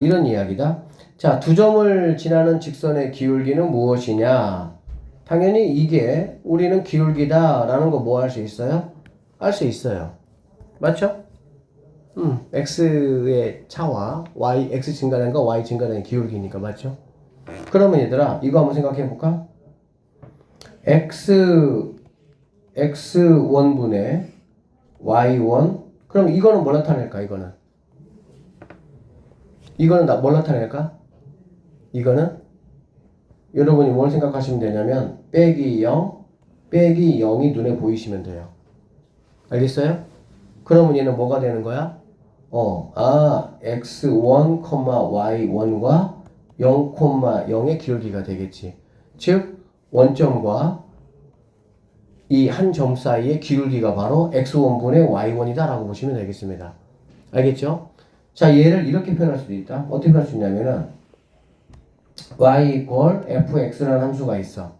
이런 이야기다. 자, 두 점을 지나는 직선의 기울기는 무엇이냐? 당연히 이게 우리는 기울기다라는 거 뭐 할 수 있어요? 알 수 있어요. 맞죠? x의 차와 y, x 증가되는 거 y 증가되는 기울기니까 맞죠? 그러면 얘들아 이거 한번 생각해 볼까? x1분의 y1 그럼 이거는 뭘 나타낼까? 이거는 뭘 나타낼까? 이거는 여러분이 뭘 생각하시면 되냐면 빼기 0, 빼기 0이 눈에 보이시면 돼요. 알겠어요? 그러면 얘는 뭐가 되는 거야? x1, y1과 0, 0의 기울기가 되겠지. 즉 원점과 이 한 점 사이의 기울기가 바로 x1분의 y1이다 라고 보시면 되겠습니다. 알겠죠? 자, 얘를 이렇게 표현할 수도 있다. 어떻게 할 수 있냐면은 y equal fx라는 함수가 있어.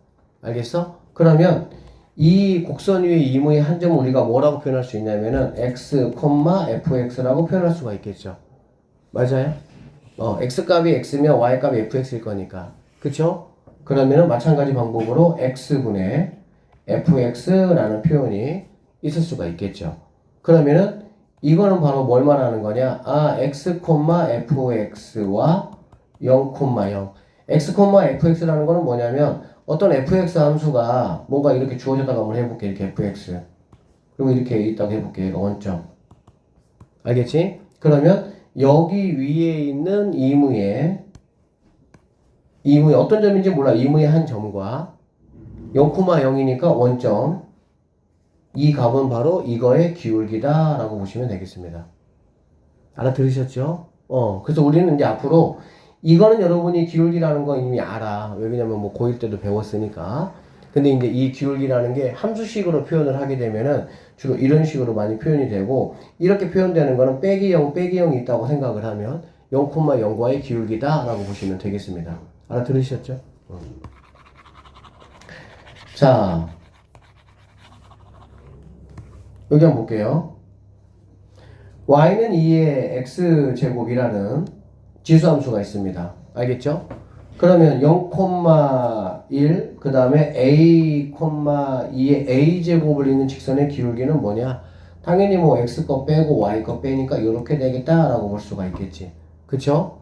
알겠어? 그러면 이 곡선 위의 이무의 한 점을 우리가 뭐라고 표현할 수 있냐면은 x, fx라고 표현할 수가 있겠죠. 맞아요? x 값이 x면 y 값이 fx일 거니까. 그쵸? 그러면은 마찬가지 방법으로 x분의 fx라는 표현이 있을 수가 있겠죠. 그러면은 이거는 바로 뭘 말하는 거냐? x, fx와 0, 0. x, fx라는 거는 뭐냐면 어떤 fx 함수가 뭔가 이렇게 주어졌다가 한번 해볼게. 이렇게 fx. 그리고 이렇게 있다고 해볼게. 얘가 원점. 알겠지? 그러면 여기 위에 있는 이무의 어떤 점인지 몰라. 이무의 한 점과 0, 0이니까 원점. 이 값은 바로 이거의 기울기다 라고 보시면 되겠습니다. 알아들으셨죠? 그래서 우리는 이제 앞으로 이거는 여러분이 기울기라는 거 이미 알아. 왜냐면 뭐 고1 때도 배웠으니까. 근데 이제 이 기울기라는 게 함수식으로 표현을 하게 되면은 주로 이런 식으로 많이 표현이 되고, 이렇게 표현되는 거는 빼기 0, 빼기 0이 있다고 생각을 하면 0, 0과의 기울기다 라고 보시면 되겠습니다. 알아들으셨죠? 자, 여기 한번 볼게요. y는 2의 x제곱이라는 지수함수가 있습니다. 알겠죠? 그러면 0,1 그 다음에 a, 2의 a제곱을 있는 직선의 기울기는 뭐냐? 당연히 뭐 x 거 빼고 y 거 빼니까 이렇게 되겠다라고 볼 수가 있겠지. 그쵸?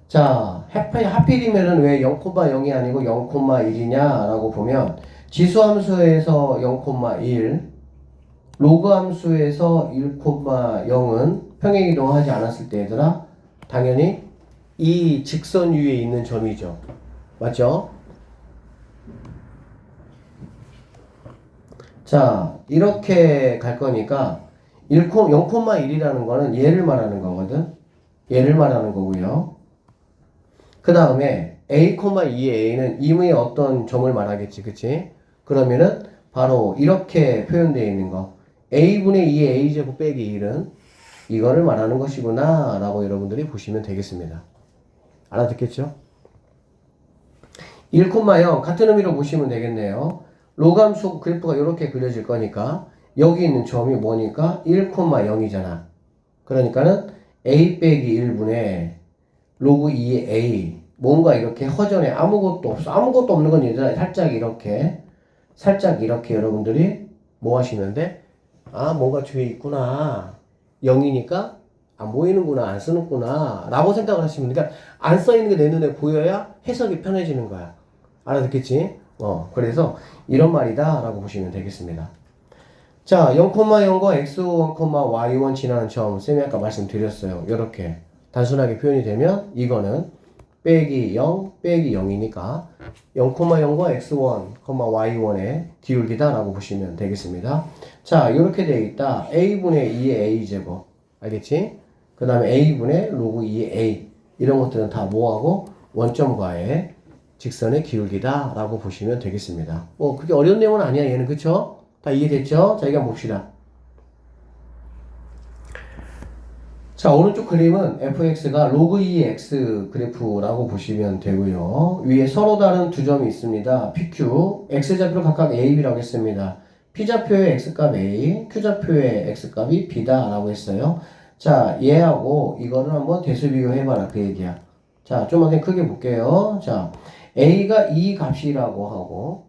자, 하필이면은 왜 0,0이 아니고 0,1이냐라고 보면 지수함수에서 0,1 로그 함수에서 1,0은 평행이동하지 않았을 때 얘들아 당연히 이 직선 위에 있는 점이죠. 맞죠? 자, 이렇게 갈 거니까 0,1이라는 거는 얘를 말하는 거거든. 얘를 말하는 거고요. 그 다음에 a, 2의 a는 임의 어떤 점을 말하겠지. 그치? 그러면은 바로 이렇게 표현되어 있는 거. a분의 2의 a제곱 빼기 1은 이거를 말하는 것이구나 라고 여러분들이 보시면 되겠습니다. 알아듣겠죠? 1,0 같은 의미로 보시면 되겠네요. 로감수 그래프가 이렇게 그려질 거니까 여기 있는 점이 뭐니까 1,0이잖아. 그러니까는 a 빼기 1분의 로그 2의 a 뭔가 이렇게 허전해. 아무것도 없어. 아무것도 없는 건 얘들아 살짝 이렇게 여러분들이 뭐 하시면 돼? 뭔가 뒤에 있구나. 0이니까 안 보이는구나, 안 쓰는구나 라고 생각을 하시면, 그러니까 안 써있는 게 내 눈에 보여야 해석이 편해지는 거야. 알아듣겠지? 그래서 이런 말이다 라고 보시면 되겠습니다. 자, 0,0과 x1, y1 지나는 점 쌤이 아까 말씀드렸어요. 이렇게 단순하게 표현이 되면 이거는 빼기 0, 빼기 0이니까 0,0과 x1, y1의 기울기다 라고 보시면 되겠습니다. 자, 이렇게 되어 있다. a분의 2의 a제곱. 알겠지? 그 다음에 a분의 로그 2의 a. 이런 것들은 다 뭐하고? 원점과의 직선의 기울기다 라고 보시면 되겠습니다. 그게 어려운 내용은 아니야, 얘는. 그쵸? 다 이해됐죠? 자, 이거 한번 봅시다. 자, 오른쪽 그림은 fx가 로그 2의 x 그래프라고 보시면 되고요. 위에 서로 다른 두 점이 있습니다. pq, x좌표를 각각 a, b라고 했습니다. p좌표의 x값 a, q좌표의 x값이 b다 라고 했어요. 자, 얘하고 이거를 한번 대수 비교해봐라. 그 얘기야. 자, 좀만 더 크게 볼게요. 자, A가 이 값이라고 하고,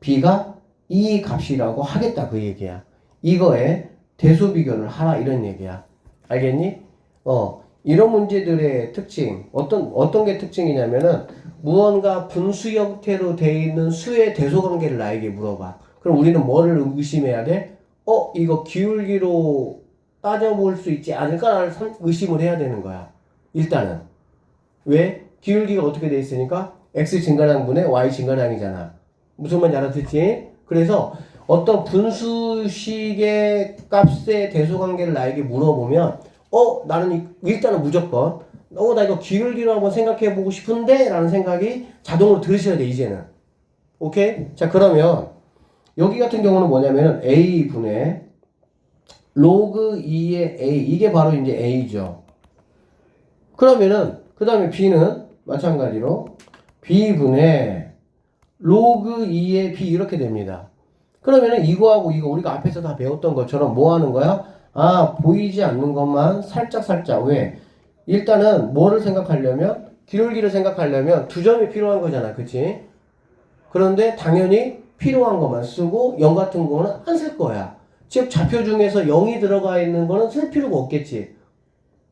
B가 이 값이라고 하겠다. 그 얘기야. 이거에 대수 비교를 하라. 이런 얘기야. 알겠니? 이런 문제들의 특징. 어떤 게 특징이냐면은, 무언가 분수 형태로 되어 있는 수의 대소 관계를 나에게 물어봐. 그럼 우리는 뭐를 의심해야 돼? 이거 기울기로 따져볼 수 있지 않을까라는 의심을 해야 되는 거야. 일단은. 왜? 기울기가 어떻게 돼 있으니까 x 증가량분의 y 증가량이잖아. 무슨 말인지 알아듣지? 그래서 어떤 분수식의 값의 대소관계를 나에게 물어보면 나는 일단은 무조건 나 이거 기울기로 한번 생각해 보고 싶은데 라는 생각이 자동으로 들으셔야 돼. 이제는. 오케이? 자, 그러면 여기 같은 경우는 뭐냐면은 a분의 로그 2의 a, 이게 바로 이제 a죠. 그러면은 그 다음에 b는 마찬가지로 b분의 로그 2의 b 이렇게 됩니다. 그러면은 이거하고 이거 우리가 앞에서 다 배웠던 것처럼 뭐 하는 거야? 보이지 않는 것만 살짝 왜? 일단은 뭐를 생각하려면 기울기를 생각하려면 두 점이 필요한 거잖아. 그치? 그런데 당연히 필요한 것만 쓰고 0 같은 거는 안 쓸 거야. 즉 좌표 중에서 0이 들어가 있는 거는 쓸 필요가 없겠지.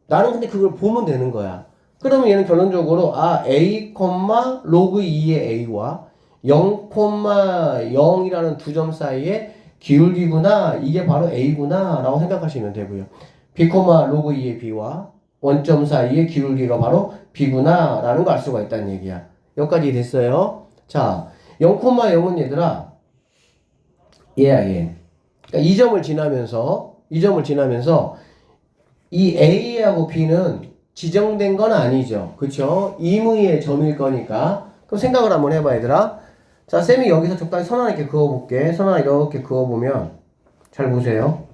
나는 근데 그걸 보면 되는 거야. 그러면 얘는 결론적으로 a, 로그 2의 a와 0, 0이라는 두 점 사이에 기울기구나. 이게 바로 a구나 라고 생각하시면 되고요. b, 로그 2의 b와 원점 사이의 기울기가 바로 b구나 라는 걸 알 수가 있다는 얘기야. 여기까지 됐어요. 자, 0, 0은 얘들아 얘야 얘. 그러니까 이 점을 지나면서 이 A하고 B는 지정된 건 아니죠. 그쵸? 임의의 점일 거니까. 그럼 생각을 한번 해봐, 얘들아. 자, 쌤이 여기서 적당히 선 하나 이렇게 그어볼게. 선 하나 이렇게 그어보면, 잘 보세요.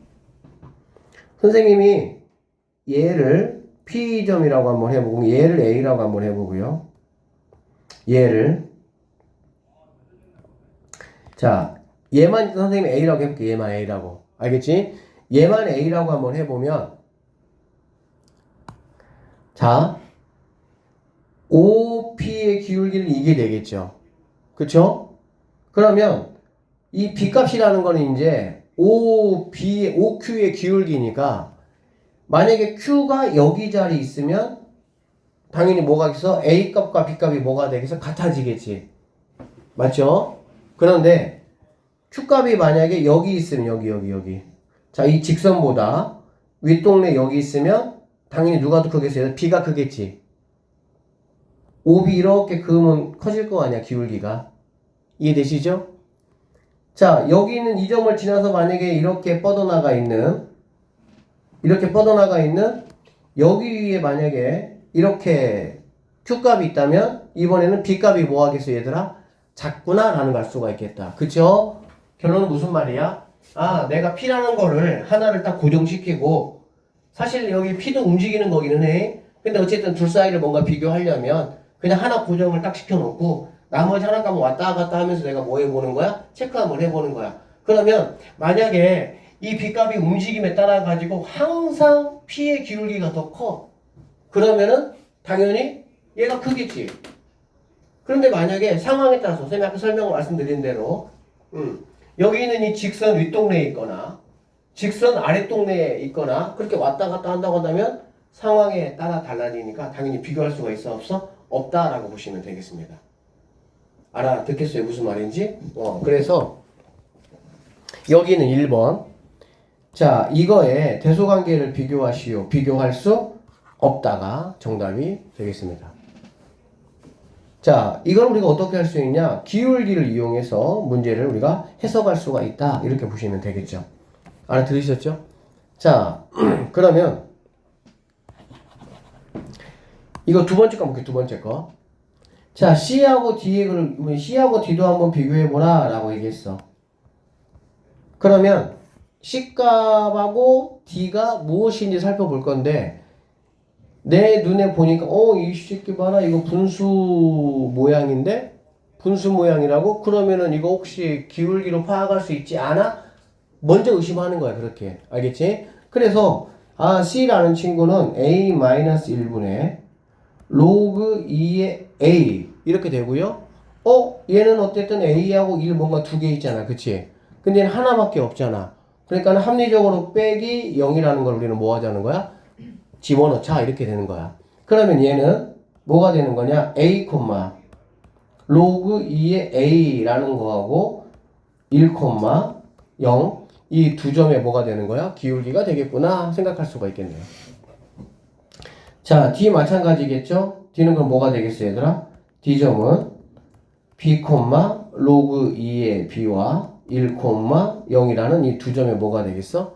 선생님이 얘를 P점이라고 한번 해보고, 얘를 A라고 한번 해보고요. 자, 얘만 선생님이 A라고 해볼게. 얘만 A라고. 알겠지? 얘만 A라고 한번 해보면, 자, OP의 기울기는 이게 되겠죠. 그쵸? 그러면 이 B값이라는 거는 이제 OQ의 기울기니까 만약에 Q가 여기 자리에 있으면 당연히 뭐가 있어? A값과 B값이 뭐가 되겠어? 같아지겠지. 맞죠? 그런데 Q값이 만약에 여기 있으면 여기. 자, 이 직선보다 윗동네 여기 있으면 당연히 누가 더 크겠어요? B가 크겠지. OB 이렇게 그으면 커질 거 아니야, 기울기가. 이해되시죠? 자, 여기 있는 이 점을 지나서 만약에 이렇게 뻗어나가 있는 여기 위에 만약에 이렇게 Q값이 있다면 이번에는 B값이 뭐 하겠어, 얘들아? 작구나 라는 걸 알 수가 있겠다. 그쵸? 결론은 무슨 말이야? 내가 P라는 거를 하나를 딱 고정시키고 사실 여기 P도 움직이는 거기는 해. 근데 어쨌든 둘 사이를 뭔가 비교하려면 그냥 하나 고정을 딱 시켜놓고 나머지 하나 값은 왔다 갔다 하면서 내가 뭐 해보는 거야? 체크 한번 해보는 거야. 그러면 만약에 이 B값이 움직임에 따라 가지고 항상 P의 기울기가 더 커. 그러면은 당연히 얘가 크겠지. 그런데 만약에 상황에 따라서 선생님이 아까 설명을 말씀드린 대로 여기 있는 이 직선 윗동네에 있거나 직선 아랫동네에 있거나 그렇게 왔다 갔다 한다고 한다면 상황에 따라 달라지니까 당연히 비교할 수가 있어 없어? 없다라고 보시면 되겠습니다. 알아듣겠어요? 무슨 말인지? 그래서 여기는 1번. 자, 이거에 대소관계를 비교하시오. 비교할 수 없다가 정답이 되겠습니다. 자, 이걸 우리가 어떻게 할 수 있냐? 기울기를 이용해서 문제를 우리가 해석할 수가 있다. 이렇게 보시면 되겠죠. 알아들으셨죠? 자, 그러면 이거 두 번째 거 볼게요. 두 번째 거. 자, C하고 D도 한번 비교해보라 라고 얘기했어. 그러면 C값하고 D가 무엇인지 살펴볼 건데 내 눈에 보니까 이 새끼 봐라 이거 분수 모양인데 분수 모양이라고? 그러면은 이거 혹시 기울기로 파악할 수 있지 않아? 먼저 의심하는 거야. 그렇게 알겠지? 그래서 C라는 친구는 A-1분의 로그 2의 A 이렇게 되고요. 얘는 어쨌든 A하고 1 뭔가 두 개 있잖아. 그치? 근데 얘는 하나밖에 없잖아. 그러니까 합리적으로 빼기 0이라는 걸 우리는 뭐 하자는 거야? 집어넣자. 이렇게 되는 거야. 그러면 얘는 뭐가 되는 거냐? A, 로그 2의 A라는 거하고 1, 0 이 두 점에 뭐가 되는 거야? 기울기가 되겠구나 생각할 수가 있겠네요. 자, D 마찬가지겠죠? D는 그럼 뭐가 되겠어 얘들아? D점은 B, 로그 2의 B와 1, 0이라는 이 두 점에 뭐가 되겠어?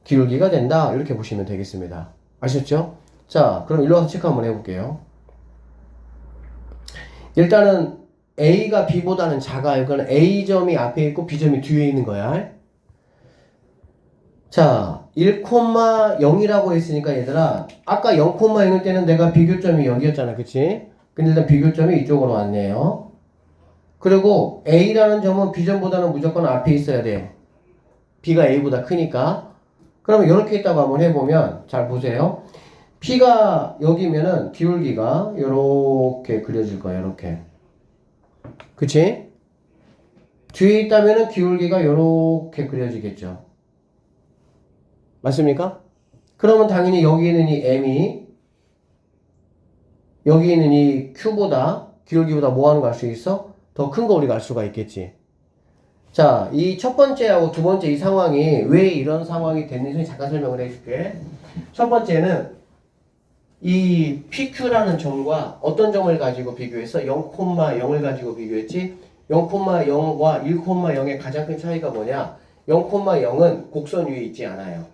기울기가 된다. 이렇게 보시면 되겠습니다. 아셨죠? 자, 그럼 일로 와서 체크 한번 해볼게요. 일단은 A가 B보다는 작아요. 이건 A점이 앞에 있고 B점이 뒤에 있는 거야. 자, 1,0이라고 했으니까 얘들아, 아까 0,0일 때는 내가 비교점이 여기였잖아. 그치? 근데 일단 비교점이 이쪽으로 왔네요. 그리고 A라는 점은 B점보다는 무조건 앞에 있어야 돼. B가 A보다 크니까. 그러면 이렇게 있다고 한번 해보면, 잘 보세요. P가 여기면은 기울기가 이렇게 그려질 거야. 이렇게. 그치? 뒤에 있다면은 기울기가 이렇게 그려지겠죠. 맞습니까? 그러면 당연히 여기 있는 이 M이 여기 있는 이 Q보다 기울기보다 뭐 하는 거 알 수 있어? 더 큰 거 우리가 알 수가 있겠지. 자, 이 첫 번째하고 두 번째 이 상황이 왜 이런 상황이 됐는지 잠깐 설명을 해줄게. 첫 번째는 이 PQ라는 점과 어떤 점을 가지고 비교했어? 0,0을 가지고 비교했지? 0,0과 1,0의 가장 큰 차이가 뭐냐? 0,0은 곡선 위에 있지 않아요.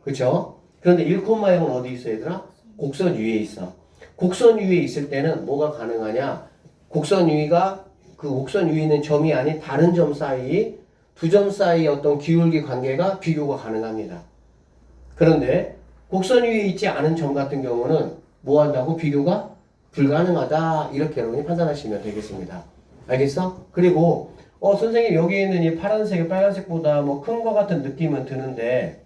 그쵸? 그런데 1,0은 어디 있어 얘들아? 곡선 위에 있어. 곡선 위에 있을 때는 뭐가 가능하냐? 곡선 위가 그 곡선 위에 있는 점이 아닌 다른 점 사이, 두 점 사이의 어떤 기울기 관계가 비교가 가능합니다. 그런데 곡선 위에 있지 않은 점 같은 경우는 뭐 한다고? 비교가 불가능하다. 이렇게 여러분이 판단하시면 되겠습니다. 알겠어? 그리고 선생님 여기 있는 이 파란색이 빨간색보다 뭐 큰 거 같은 느낌은 드는데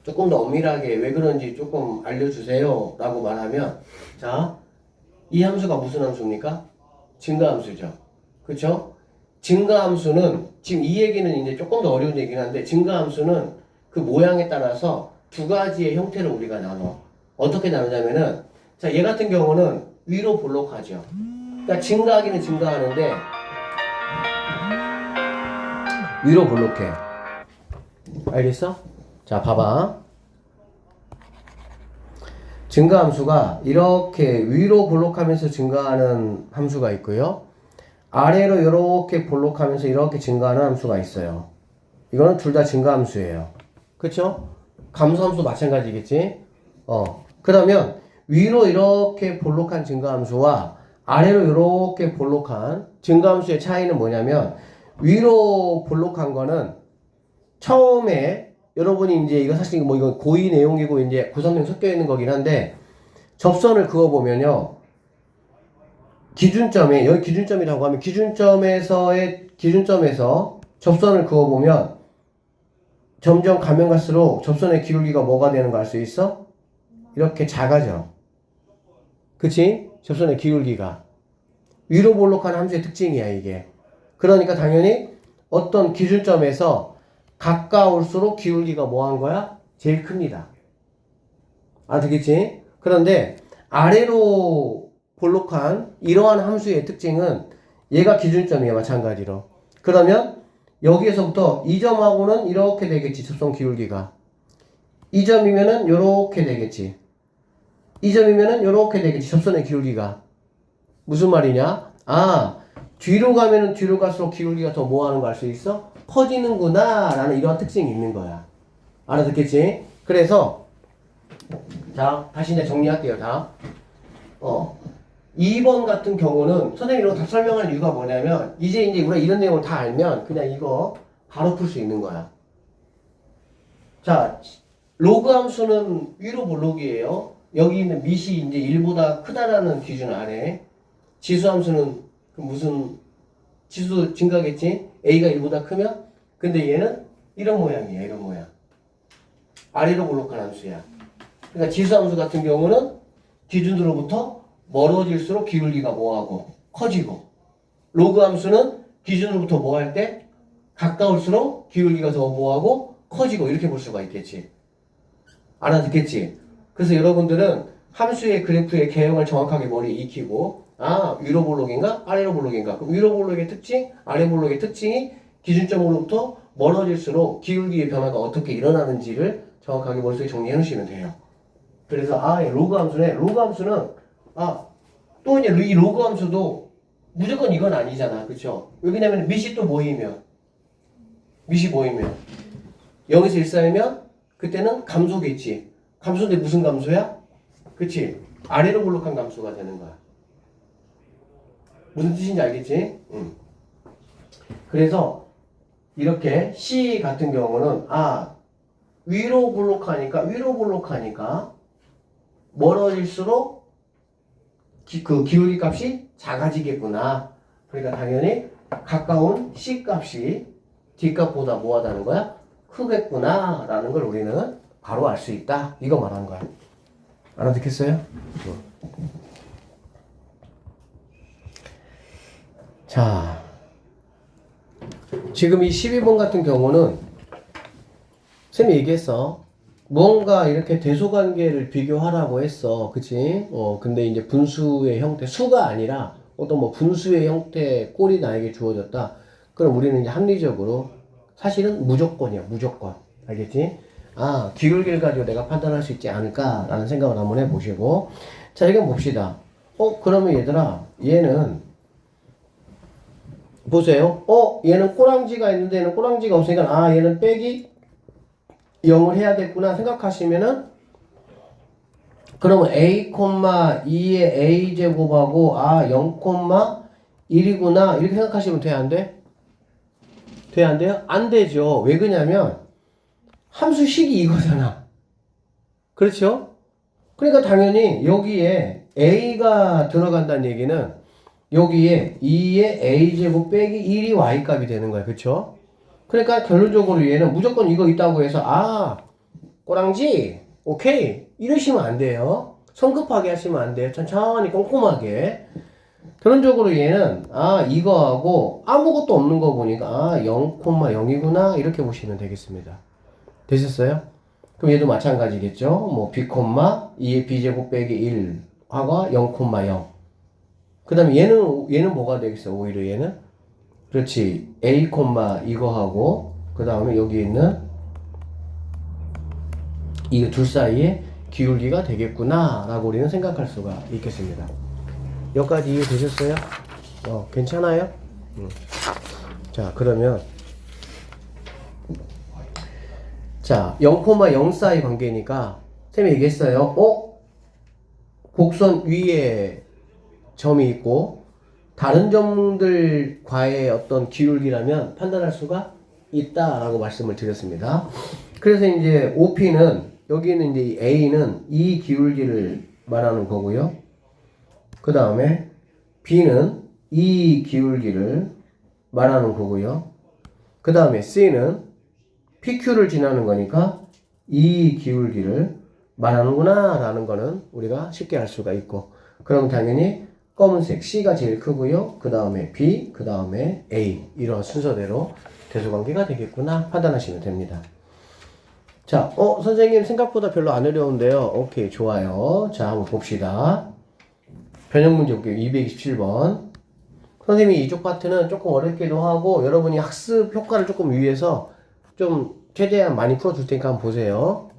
조금 더 엄밀하게 왜 그런지 조금 알려주세요 라고 말하면, 자, 이 함수가 무슨 함수입니까? 증가함수죠. 그쵸? 증가함수는 지금 이 얘기는 이제 조금 더 어려운 얘기긴 한데, 증가함수는 그 모양에 따라서 두 가지의 형태를 우리가 나눠. 어떻게 나누냐면은, 자, 얘 같은 경우는 위로 볼록하죠. 그러니까 증가하기는 증가하는데 위로 볼록해. 알겠어? 자, 봐봐. 증가함수가 이렇게 위로 볼록하면서 증가하는 함수가 있고요. 아래로 이렇게 볼록하면서 이렇게 증가하는 함수가 있어요. 이거는 둘 다 증가함수예요. 그쵸? 감소함수 마찬가지겠지? 그러면 위로 이렇게 볼록한 증가함수와 아래로 이렇게 볼록한 증가함수의 차이는 뭐냐면, 위로 볼록한 거는 처음에 여러분이 이제 이거 사실 뭐 이거 고의 내용이고 이제 고성능 섞여 있는 거긴 한데, 접선을 그어 보면요. 기준점에, 여기 기준점이라고 하면 기준점에서 접선을 그어 보면 점점 가면 갈수록 접선의 기울기가 뭐가 되는 거 알 수 있어? 이렇게 작아져. 그치? 접선의 기울기가. 위로 볼록한 함수의 특징이야, 이게. 그러니까 당연히 어떤 기준점에서 가까울수록 기울기가 뭐 한 거야? 제일 큽니다. 되겠지? 그런데 아래로 볼록한 이러한 함수의 특징은 얘가 기준점이야, 마찬가지로. 그러면 여기에서부터 이 점하고는 이렇게 되겠지, 접선 기울기가. 이 점이면은 요렇게 되겠지. 이 점이면은 요렇게 되겠지, 접선의 기울기가. 무슨 말이냐? 뒤로 가면은 뒤로 갈수록 기울기가 더 뭐 하는 거 알 수 있어? 커지는구나 라는 이러한 특징이 있는 거야. 알아듣겠지? 그래서 자, 다시 이제 정리할게요. 다 2번 같은 경우는 선생님이 이런 거 다 설명할 이유가 뭐냐면, 이제 우리가 이런 내용을 다 알면 그냥 이거 바로 풀 수 있는 거야. 자, 로그 함수는 위로 볼록이에요. 여기 있는 밑이 이제 1보다 크다라는 기준 아래. 지수 함수는 그 무슨 지수 증가겠지? A가 1보다 크면? 근데 얘는 이런 모양이야, 이런 모양. 아래로 볼록한 함수야. 그러니까 지수함수 같은 경우는 기준으로부터 멀어질수록 기울기가 뭐하고 커지고, 로그 함수는 기준으로부터 뭐 할 때 가까울수록 기울기가 더 뭐하고 커지고, 이렇게 볼 수가 있겠지. 알아듣겠지? 그래서 여러분들은 함수의 그래프의 개형을 정확하게 머리에 익히고, 아, 위로 볼록인가 아래로 볼록인가, 그럼 위로 볼록의 특징, 아래 볼록의 특징이 기준점으로부터 멀어질수록 기울기의 변화가 어떻게 일어나는지를 정확하게 머릿속에 정리해 놓으시면 돼요. 그래서 로그 함수는 또 이제 이 로그 함수도 무조건 이건 아니잖아, 그쵸? 왜냐면 밑이 또 모이면 0에서 1 사이면 그때는 감소겠지. 감소인데 무슨 감소야? 그치? 아래로 볼록한 감소가 되는 거야. 무슨 뜻인지 알겠지? 그래서 이렇게 C 같은 경우는 위로 볼록하니까 멀어질수록 그 기울기 값이 작아지겠구나. 그러니까 당연히 가까운 C 값이 D 값보다 뭐하다는 거야? 크겠구나 라는 걸 우리는 바로 알 수 있다. 이거 말하는 거야. 알아듣겠어요? 자, 지금 이 12번 같은 경우는 쌤이 얘기했어. 뭔가 이렇게 대소관계를 비교하라고 했어. 그치? 근데 이제 분수의 형태, 수가 아니라 어떤 뭐 분수의 형태의 꼴이 나에게 주어졌다. 그럼 우리는 이제 합리적으로 사실은 무조건이야, 무조건. 알겠지? 기울기를 가지고 내가 판단할 수 있지 않을까라는 생각을 한번 해보시고. 자, 이건 봅시다. 그러면 얘들아, 얘는 보세요. 얘는 꼬랑지가 있는데 얘는 꼬랑지가 없으니까 얘는 빼기 0을 해야겠구나 생각하시면은, 그러면 a, 2의 a제곱하고 0, 1이구나 이렇게 생각하시면 돼, 안 돼? 돼, 안 돼요? 안 되죠. 왜 그러냐면 함수식이 이거잖아. 그렇죠? 그러니까 당연히 여기에 a가 들어간다는 얘기는 여기에 2의 a제곱 빼기 1이 y값이 되는 거야. 그쵸? 그러니까 결론적으로 얘는 무조건 이거 있다고 해서 꼬랑지 오케이 이러시면 안 돼요. 성급하게 하시면 안 돼요. 천천히 꼼꼼하게. 결론적으로 얘는 이거하고 아무것도 없는 거 보니까 0,0이구나 이렇게 보시면 되겠습니다. 되셨어요? 그럼 얘도 마찬가지겠죠. 뭐 b, 2의 b제곱 빼기 1 하고 0,0. 그 다음에 얘는 뭐가 되겠어? 오히려 얘는 그렇지. a, 이거 하고 그 다음에 여기 있는 이 둘 사이에 기울기가 되겠구나 라고 우리는 생각할 수가 있겠습니다. 여기까지 이해되셨어요? 괜찮아요? 자, 그러면 자, 0,0 사이 관계니까 쌤이 얘기했어요. 곡선 위에 점이 있고 다른 점들과의 어떤 기울기라면 판단할 수가 있다라고 말씀을 드렸습니다. 그래서 이제 OP는 여기는 이제 A는 이 기울기를 말하는 거고요. 그 다음에 B는 이 기울기를 말하는 거고요. 그 다음에 C는 PQ를 지나는 거니까 이 기울기를 말하는구나 라는 거는 우리가 쉽게 알 수가 있고, 그럼 당연히 검은색 C가 제일 크고요. 그 다음에 B, 그 다음에 A 이런 순서대로 대소관계가 되겠구나 판단하시면 됩니다. 자, 선생님 생각보다 별로 안 어려운데요. 오케이, 좋아요. 자, 한번 봅시다. 변형 문제 볼게요. 227번. 선생님이 이쪽 파트는 조금 어렵기도 하고 여러분이 학습 효과를 조금 위해서 좀 최대한 많이 풀어줄 테니까 한번 보세요.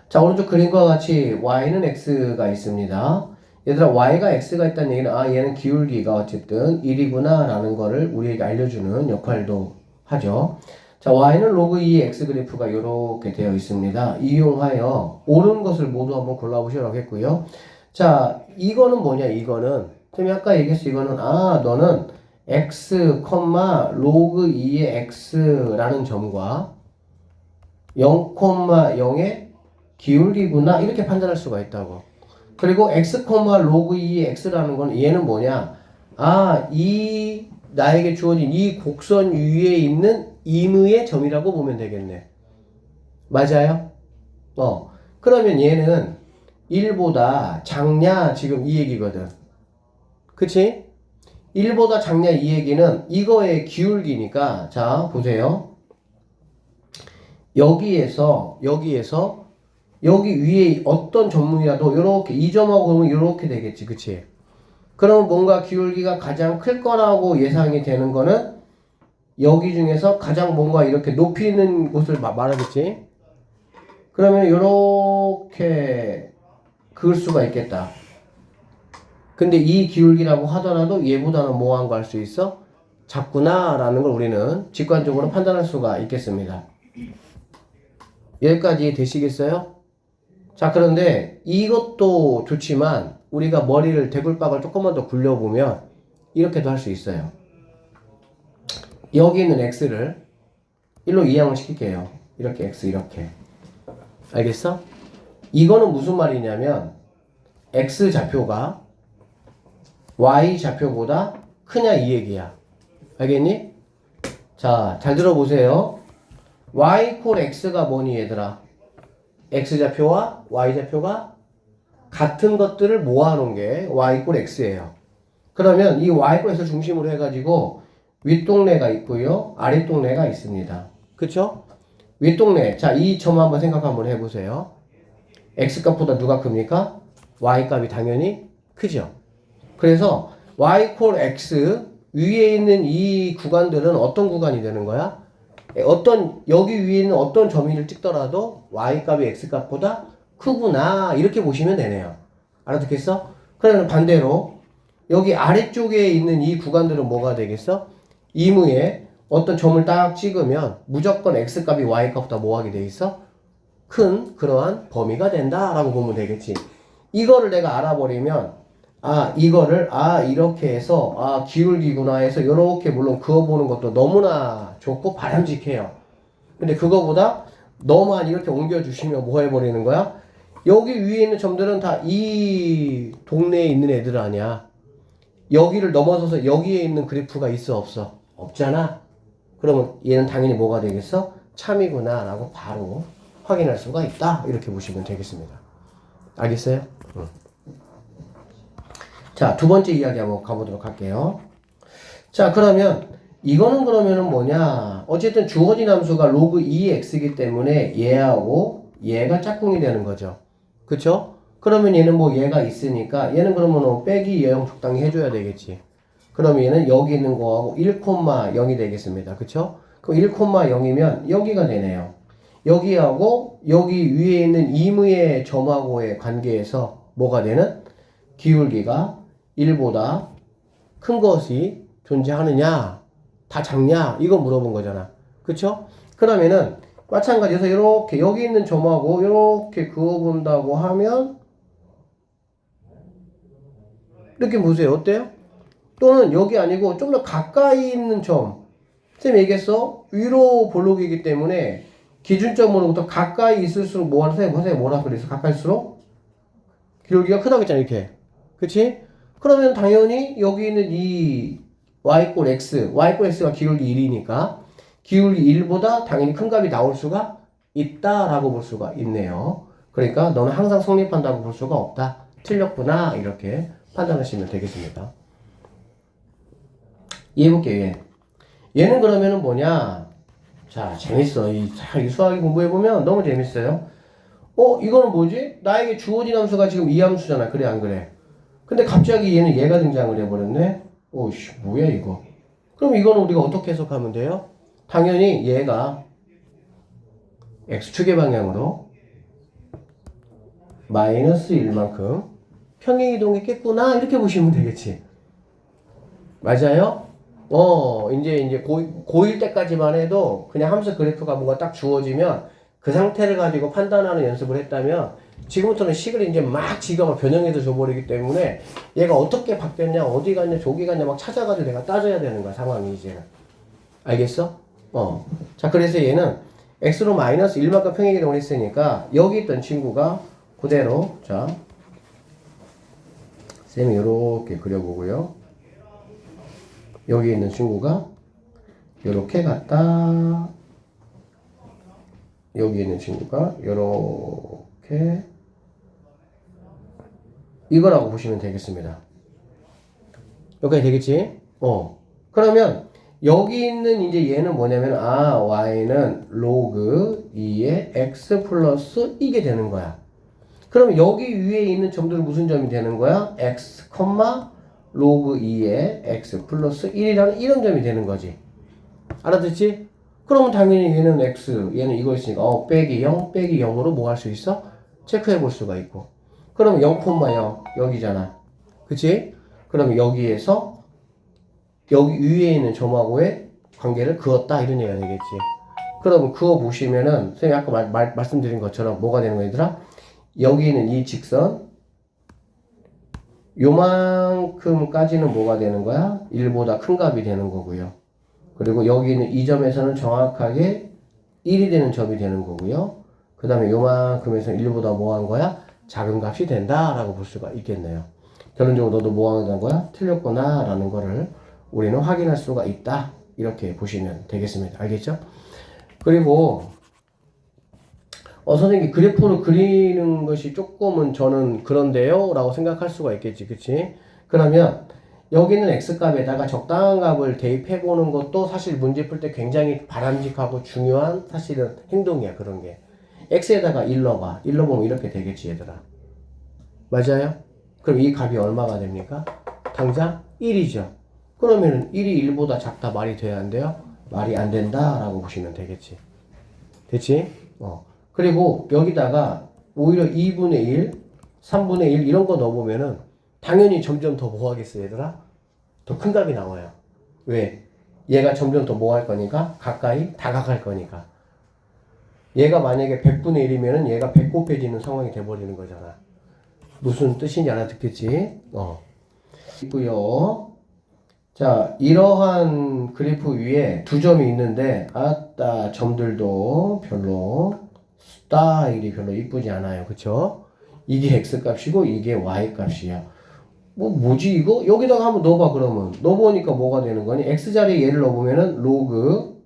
자, 오른쪽 그림과 같이 y는 x가 있습니다. 얘들아, y가 x가 있다는 얘기는 얘는 기울기가 어쨌든 1이구나 라는 거를 우리에게 알려주는 역할도 하죠. 자, y는 로그 2의 x 그래프가 이렇게 되어 있습니다. 이용하여 옳은 것을 모두 한번 골라보시라고 했고요. 자, 이거는 뭐냐, 이거는 쌤이 아까 얘기했어. 이거는 너는 x, 로그 2의 x라는 점과 0,0의 기울기구나 이렇게 판단할 수가 있다고. 그리고 x, 로그 2의 x라는 건 얘는 뭐냐, 이 나에게 주어진 이 곡선 위에 있는 임의의 점이라고 보면 되겠네. 맞아요? 그러면 얘는 1보다 작냐 지금 이 얘기거든. 그치? 1보다 작냐 이 얘기는 이거의 기울기니까 자 보세요. 여기에서 여기 위에 어떤 점문이라도 요렇게 이 점하고 그러면 요렇게 되겠지. 그치? 그러면 뭔가 기울기가 가장 클 거라고 예상이 되는 거는 여기 중에서 가장 뭔가 이렇게 높이 있는 곳을 말하겠지. 그러면 요렇게 그을 수가 있겠다. 근데 이 기울기라고 하더라도 얘보다는 뭐한 거 할 수 있어? 작구나 라는 걸 우리는 직관적으로 판단할 수가 있겠습니다. 여기까지 되시겠어요? 자, 그런데 이것도 좋지만 우리가 머리를 대굴박을 조금만 더 굴려보면 이렇게도 할 수 있어요. 여기 있는 x를 1로 이항을 시킬게요. 이렇게 x 이렇게. 알겠어? 이거는 무슨 말이냐면 x 좌표가 y 좌표보다 크냐 이 얘기야. 알겠니? 자, 잘 들어보세요. y 콜 x가 뭐니 얘들아? x 좌표와 y 좌표가 같은 것들을 모아놓은 게 y 콜 x예요. 그러면 이 y 콜 x 중심으로 해가지고 윗동네가 있고요. 아랫동네가 있습니다. 그쵸? 윗동네. 자, 이 점 한번 생각 한번 해보세요. x값보다 누가 큽니까? y값이 당연히 크죠. 그래서 y 콜 x 위에 있는 이 구간들은 어떤 구간이 되는 거야? 여기 위에 있는 어떤 점을 찍더라도 y값이 x값보다 크구나 이렇게 보시면 되네요. 알아듣겠어? 그러면 반대로 여기 아래쪽에 있는 이 구간들은 뭐가 되겠어? 이무에 어떤 점을 딱 찍으면 무조건 x값이 y값보다 뭐하게 돼 있어? 큰 그러한 범위가 된다라고 보면 되겠지. 이거를 내가 알아버리면 이거를 이렇게 해서 기울기구나 해서 이렇게 물론 그어보는 것도 너무나 좋고 바람직해요. 근데 그거보다 너만 이렇게 옮겨주시면 뭐 해버리는 거야? 여기 위에 있는 점들은 다 이 동네에 있는 애들 아니야. 여기를 넘어서서 여기에 있는 그래프가 있어 없어? 없잖아. 그러면 얘는 당연히 뭐가 되겠어? 참이구나 라고 바로 확인할 수가 있다. 이렇게 보시면 되겠습니다. 알겠어요? 응. 자, 두 번째 이야기 한번 가보도록 할게요. 자, 그러면 이거는 그러면은 뭐냐? 어쨌든 주어진 함수가 로그 2x이기 때문에 얘하고 얘가 짝꿍이 되는 거죠. 그쵸? 그러면 얘는 뭐 얘가 있으니까 얘는 그러면 빼기 예형 적당히 해줘야 되겠지. 그러면 얘는 여기 있는 거하고 1,0이 되겠습니다. 그쵸? 그럼 1,0이면 여기가 되네요. 여기하고 여기 위에 있는 이무의 점하고의 관계에서 뭐가 되는? 기울기가 1보다 큰 것이 존재하느냐? 다 작냐? 이거 물어본 거잖아. 그쵸? 그러면은 마찬가지에서 이렇게 여기 있는 점하고 이렇게 그어본다고 하면 느낌 보세요. 어때요? 또는 여기 아니고 좀 더 가까이 있는 점. 쌤 얘기했어? 위로 볼록이기 때문에 기준점으로부터 가까이 있을수록 뭐 하세요? 뭐라 그랬어? 가까이일수록? 기울기가 크다고 했잖아, 이렇게. 그치? 그러면 당연히 여기 있는 이 y꼴 x가 기울기 1이니까 기울기 1보다 당연히 큰 값이 나올 수가 있다라고 볼 수가 있네요. 그러니까 너는 항상 성립한다고 볼 수가 없다. 틀렸구나. 이렇게 판단하시면 되겠습니다. 이해해볼게요. 얘는 그러면은 뭐냐? 자, 재밌어. 이 수학 공부해보면 너무 재밌어요. 이거는 뭐지? 나에게 주어진 함수가 지금 이 함수잖아. 그래, 안 그래? 근데 갑자기 얘가 등장을 해버렸네? 오씨, 뭐야, 이거? 그럼 이거는 우리가 어떻게 해석하면 돼요? 당연히 얘가 x축의 방향으로 마이너스 1만큼 평행이동했겠구나. 이렇게 보시면 되겠지. 맞아요? 이제 고1 때까지만 해도 그냥 함수 그래프가 뭔가 딱 주어지면 그 상태를 가지고 판단하는 연습을 했다면 지금부터는 식을 이제 막 지가 막 변형해서 줘버리기 때문에 얘가 어떻게 바뀌었냐, 어디 갔냐, 저기 갔냐 막 찾아가지고 내가 따져야 되는 거야, 상황이 이제는. 알겠어? 자, 그래서 얘는 x로 마이너스 1만큼 평행이동을 했으니까 여기 있던 친구가 그대로, 자, 쌤이 이렇게 그려보고요. 여기 있는 친구가 이렇게 갔다 여기 있는 친구가 요렇게 이거라고 보시면 되겠습니다. 여기까지 되겠지? 그러면 여기 있는 이제 얘는 뭐냐면 y는 로그 2의 x 플러스 이게 되는 거야. 그럼 여기 위에 있는 점들은 무슨 점이 되는 거야? x, 로그 2의 x 플러스 1이라는 이런 점이 되는 거지. 알아듣지? 그러면 당연히 얘는 x, 얘는 이거 있으니까 빼기 0, 빼기 0으로 뭐 할 수 있어? 체크해 볼 수가 있고. 그럼 0,0 여기잖아. 그치? 그럼 여기에서 여기 위에 있는 점하고의 관계를 그었다 이런 얘기가 되겠지. 그럼 그어 보시면은 선생님이 아까 말씀드린 것처럼 뭐가 되는 거야 얘들아? 여기 있는 이 직선 요만큼까지는 뭐가 되는 거야? 1보다 큰 값이 되는 거고요. 그리고 여기 있는 이 점에서는 정확하게 1이 되는 점이 되는 거고요. 그 다음에 요만큼에서 1보다 뭐 한 거야? 작은 값이 된다라고 볼 수가 있겠네요. 결론적으로 너도 뭐 하는 거야? 틀렸구나 라는 거를 우리는 확인할 수가 있다. 이렇게 보시면 되겠습니다. 알겠죠? 그리고 선생님이 그래프를 그리는 것이 조금은 저는 그런데요? 라고 생각할 수가 있겠지. 그치? 그러면 여기는 x값에다가 적당한 값을 대입해 보는 것도 사실 문제 풀 때 굉장히 바람직하고 중요한 사실은 행동이야. 그런 게. x에다가 1 넣어봐. 1 넣어보면 이렇게 되겠지 얘들아. 맞아요? 그럼 이 값이 얼마가 됩니까? 당장 1이죠. 그러면 1이 1보다 작다 말이 돼야 안 돼요? 말이 안 된다 라고 보시면 되겠지. 됐지? 그리고 여기다가 오히려 2분의 1, 3분의 1 이런 거 넣어보면은 당연히 점점 더 뭐 하겠어 얘들아? 더 큰 값이 나와요. 왜? 얘가 점점 더 뭐 할 거니까? 가까이 다가갈 거니까. 얘가 만약에 100분의 1이면은 얘가 100 곱해지는 상황이 돼버리는 거잖아. 무슨 뜻인지 알아듣겠지? 있고요. 자, 이러한 그래프 위에 두 점이 있는데, 아따, 점들도 별로, 스타일이 별로 이쁘지 않아요. 그쵸? 이게 x값이고, 이게 y값이야. 뭐지, 이거? 여기다가 한번 넣어봐, 그러면. 넣어보니까 뭐가 되는 거니? x자리에 얘를 넣어보면은, 로그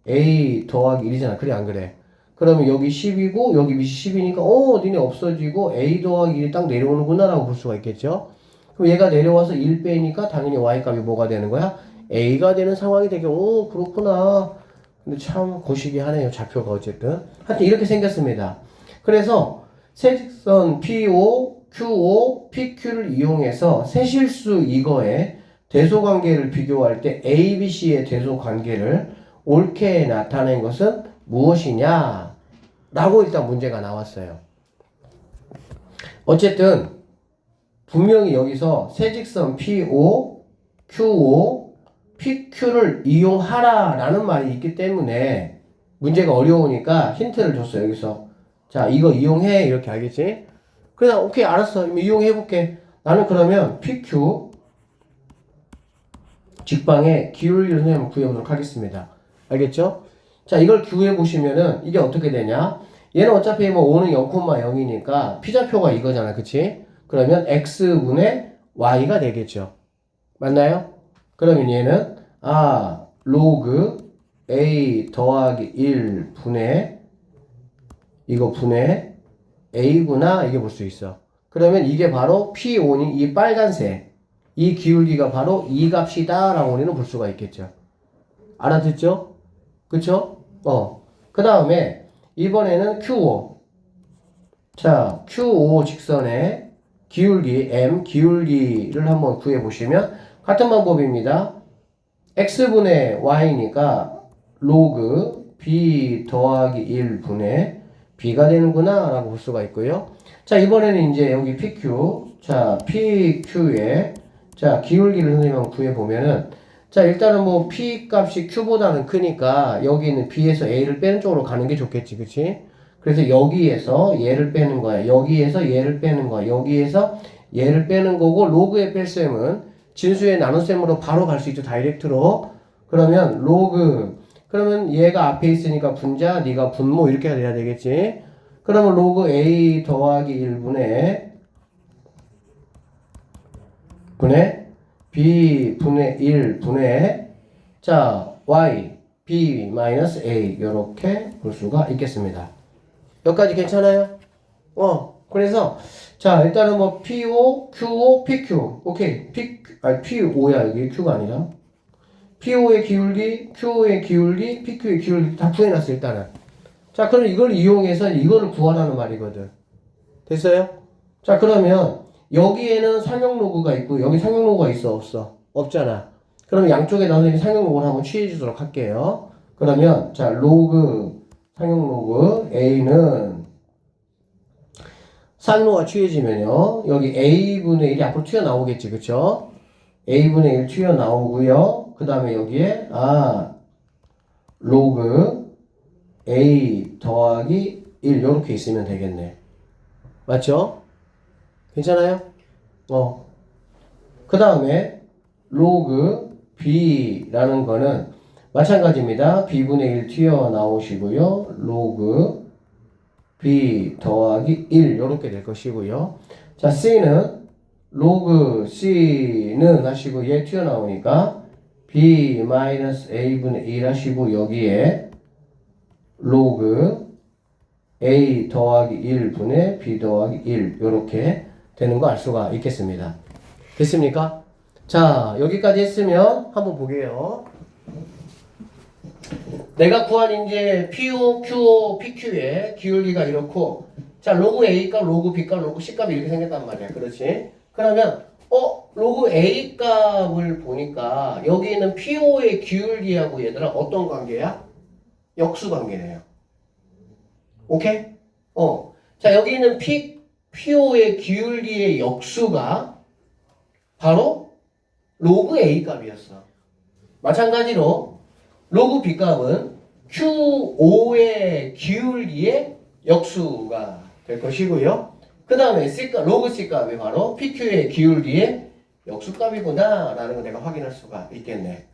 a 더하기 1이잖아. 그래, 안 그래? 그러면 여기 10이고, 여기 밑이 10이니까, 니네 없어지고, a 더하기 1이 딱 내려오는구나, 라고 볼 수가 있겠죠? 그럼 얘가 내려와서 1 빼니까 당연히 y값이 뭐가 되는 거야? a가 되는 상황이 되게 그렇구나. 근데 참 거시기 하네요. 좌표가 어쨌든. 하여튼 이렇게 생겼습니다. 그래서 세직선 PO, QO, PQ를 이용해서 세실수 이거의 대소관계를 비교할 때 A, B, C의 대소관계를 옳게 나타낸 것은 무엇이냐? 라고 일단 문제가 나왔어요. 어쨌든 분명히 여기서 세직선 PO, QO, PQ를 이용하라 라는 말이 있기 때문에 문제가 어려우니까 힌트를 줬어요. 여기서 자 이거 이용해 이렇게 알겠지? 그래서 오케이 알았어 이용해 볼게. 나는 그러면 PQ 직방에 기울기를 선생님 구해보도록 하겠습니다. 알겠죠? 자 이걸 구해 보시면은 이게 어떻게 되냐? 얘는 어차피 뭐 5는 0,0이니까 P좌표가 이거잖아. 그치? 그러면 x분의 y가 되겠죠. 맞나요? 그러면 얘는 로그 a 더하기 1 분의 이거 분의 a구나 이게 볼 수 있어. 그러면 이게 바로 P5인 이 빨간색 이 기울기가 바로 이 값이다 라고 우리는 볼 수가 있겠죠. 알아듣죠? 그쵸? 그 다음에 이번에는 Q5 자 Q5 직선에 기울기 M 기울기를 한번 구해보시면 같은 방법입니다. x분의 y니까 로그 b 더하기 1분의 b가 되는구나 라고 볼 수가 있고요. 자 이번에는 이제 여기 pq 자 pq에 자 기울기를 선생님 한번 구해보면은 자 일단은 뭐 p 값이 q보다는 크니까 여기 있는 b에서 a를 빼는 쪽으로 가는 게 좋겠지 그치? 그래서 여기에서 얘를 빼는 거야. 여기에서 얘를 빼는 거야. 여기에서 얘를 빼는 거고 로그의 뺄셈은 진수의 나눗셈으로 바로 갈 수 있죠. 다이렉트로. 그러면 로그 그러면 얘가 앞에 있으니까 분자 네가 분모 이렇게 해야 되겠지. 그러면 로그 a 더하기 1분의 b 분의 1 분의 자 y B-A 이렇게 볼 수가 있겠습니다. 여기까지 괜찮아요? 그래서 자 일단은 뭐 PO, QO, PQ 오케이 PO야 이게 Q가 아니라 PO의 기울기, QO의 기울기, PQ의 기울기 다 구해놨어 일단은. 자 그럼 이걸 이용해서 이거를 구하라는 말이거든. 됐어요? 자 그러면 여기에는 상용 로그가 있고 여기 상용 로그가 있어 없어? 없잖아. 그럼 양쪽에다 선생님이 상용 로그를 한번 취해 주도록 할게요. 그러면 자 로그 상용 로그 A는 상로가 취해지면요 여기 A분의 1이 앞으로 튀어나오겠지 그쵸? A분의 1 튀어나오고요 그 다음에 여기에 로그 A 더하기 1 이렇게 있으면 되겠네. 맞죠? 괜찮아요? 그 다음에 로그 B라는 거는 마찬가지입니다. B분의 1 튀어나오시고요. 로그 B 더하기 1 이렇게 될 것이고요. 자 C는 로그 C는 하시고 얘 튀어나오니까 B-A분의 1 하시고 여기에 로그 A 더하기 1분의 B 더하기 1 이렇게 되는 거 알 수가 있겠습니다. 됐습니까? 자 여기까지 했으면 한번 보게요. 내가 구한 이제 PO, QO, PQ의 기울기가 이렇고 자 로그 A값, 로그 B값, 로그 C값이 이렇게 생겼단 말이야. 그렇지? 그러면 로그 A값을 보니까 여기 있는 PO의 기울기하고 얘들아 어떤 관계야? 역수 관계네요. 오케이? 자 여기 있는 PO의 기울기의 역수가 바로 로그 A 값이었어. 마찬가지로 로그 B 값은 QO의 기울기의 역수가 될 것이고요. 그 다음에 로그 C 값이 바로 PQ의 기울기의 역수값이구나 라는 걸 내가 확인할 수가 있겠네.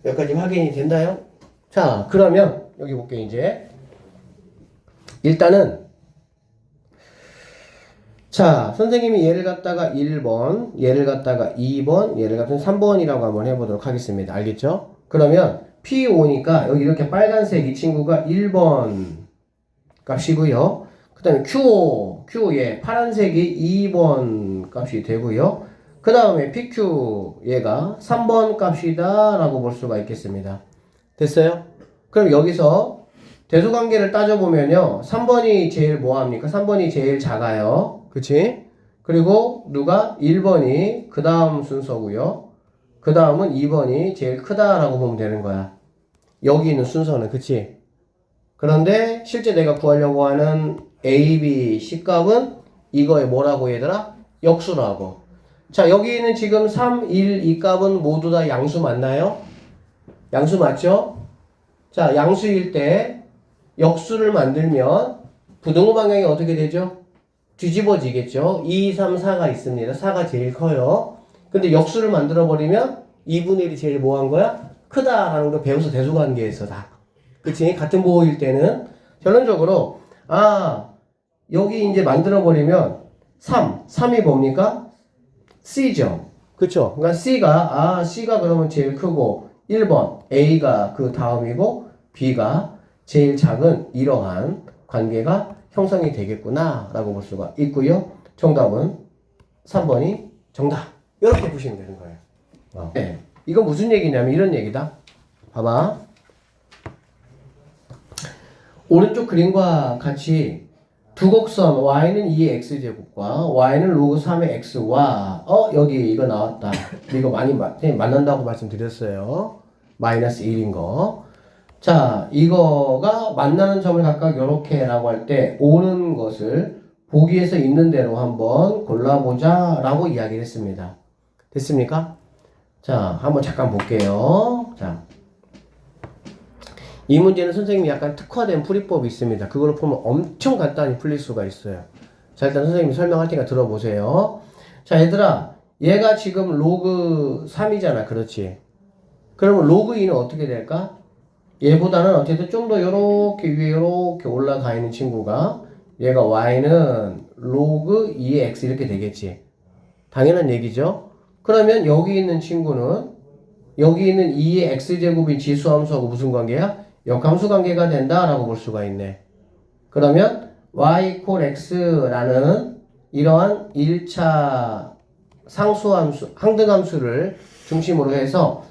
여기까지 확인이 된다요? 자 그러면 여기 볼게 이제 일단은 자 선생님이 얘를 갖다가 1번 얘를 갖다가 2번 얘를 갖다가 3번이라고 한번 해보도록 하겠습니다. 알겠죠? 그러면 P5니까 여기 이렇게 빨간색 이 친구가 1번 값이고요. 그 다음에 QO 얘 파란색이 2번 값이 되고요. 그 다음에 PQ 얘가 3번 값이다 라고 볼 수가 있겠습니다. 됐어요? 그럼 여기서 대수관계를 따져보면요 3번이 제일 뭐합니까? 3번이 제일 작아요. 그치? 그리고 누가 1번이 그 다음 순서고요. 그 다음은 2번이 제일 크다라고 보면 되는 거야. 여기 있는 순서는 그치? 그런데 실제 내가 구하려고 하는 A, B, C 값은 이거에 뭐라고 얘들아? 역수라고. 자 여기는 지금 3, 1, 이 값은 모두 다 양수 맞나요? 양수 맞죠? 자 양수일 때 역수를 만들면 부등호 방향이 어떻게 되죠? 뒤집어지겠죠? 2, 3, 4가 있습니다. 4가 제일 커요. 근데 역수를 만들어버리면 2분의 1이 제일 뭐 한 거야? 크다라는 걸 배워서 대수관계에서 다. 그치? 같은 보호일 때는 결론적으로 여기 이제 만들어버리면 3이 뭡니까? C죠. 그쵸? 그러니까 C가 그러면 제일 크고 1번 A가 그 다음이고 B가 제일 작은 이러한 관계가 형성이 되겠구나 라고 볼 수가 있고요. 정답은 3번이 정답. 이렇게 보시면 되는 거예요. 네. 이건 무슨 얘기냐면 이런 얘기다. 봐봐. 오른쪽 그림과 같이 두 곡선 y는 2의 x제곱과 y는 로그 3의 x와 여기 이거 나왔다. 이거 많이 만난다고 말씀드렸어요. 마이너스 1인 거. 자 이거가 만나는 점을 각각 이렇게 라고 할 때 오는 것을 보기에서 있는 대로 한번 골라보자 라고 이야기를 했습니다. 됐습니까? 자 한번 잠깐 볼게요. 자 이 문제는 선생님이 약간 특화된 풀이법이 있습니다. 그걸 보면 엄청 간단히 풀릴 수가 있어요. 자 일단 선생님이 설명할 테니까 들어보세요. 자 얘들아 얘가 지금 로그 3이잖아. 그렇지? 그러면 로그 2는 어떻게 될까? 얘보다는 어쨌든 좀 더 요렇게 위에 요렇게 올라가 있는 친구가 얘가 y는 로그 2의 x 이렇게 되겠지. 당연한 얘기죠. 그러면 여기 있는 친구는 여기 있는 2의 x제곱인 지수함수하고 무슨 관계야? 역함수 관계가 된다라고 볼 수가 있네. 그러면 y 콜 x라는 이러한 1차 상수함수, 항등함수를 중심으로 해서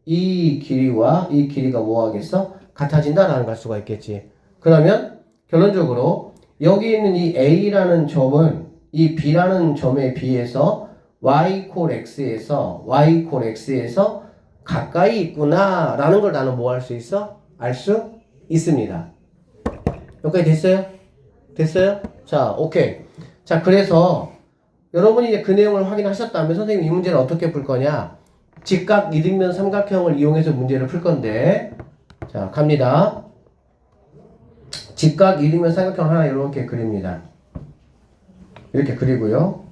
이 길이와 이 길이가 뭐 하겠어? 같아진다라는 걸 알 수가 있겠지. 그러면 결론적으로 여기 있는 이 a라는 점은 이 b라는 점에 비해서 y 콜 x에서 가까이 있구나 라는 걸 나는 뭐 할 수 있어? 알 수 있습니다. 여기까지 됐어요? 됐어요? 자, 오케이. 자, 그래서 여러분이 이제 그 내용을 확인하셨다면 선생님 이 문제를 어떻게 풀 거냐? 직각 이등변 삼각형을 이용해서 문제를 풀 건데, 자, 갑니다. 직각 이등변 삼각형 하나 이렇게 그립니다. 이렇게 그리고요.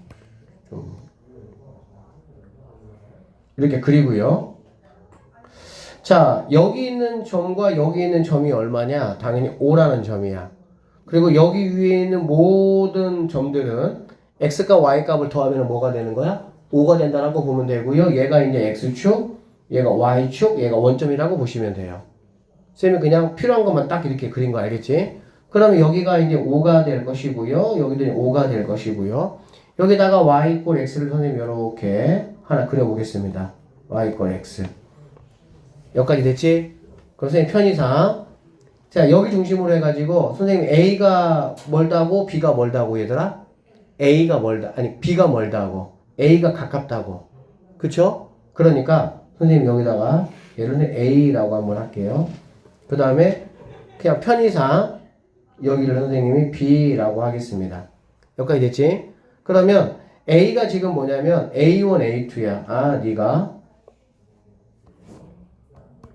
이렇게 그리고요. 자, 여기 있는 점과 여기 있는 점이 얼마냐? 당연히 5라는 점이야. 그리고 여기 위에 있는 모든 점들은 x값 y값을 더하면 뭐가 되는 거야? 5가 된다라고 보면 되고요. 얘가 이제 x축, 얘가 y축, 얘가 원점이라고 보시면 돼요. 쌤이 그냥 필요한 것만 딱 이렇게 그린 거 알겠지? 그러면 여기가 이제 5가 될 것이고요. 여기도 5가 될 것이고요. 여기다가 y = x를 선생님이 이렇게 하나 그려보겠습니다. y = x. 여기까지 됐지? 그럼 선생님 편의상 자, 여기 중심으로 해가지고 선생님 A가 멀다고 B가 멀다고 얘들아? A가 멀다, 아니 B가 멀다고 A가 가깝다고. 그쵸? 그러니까 선생님 여기다가 얘를 A라고 한번 할게요. 그 다음에 그냥 편의상 여기를 선생님이 B라고 하겠습니다. 여기까지 됐지? 그러면 A가 지금 뭐냐면 A1, A2야. 아, 네가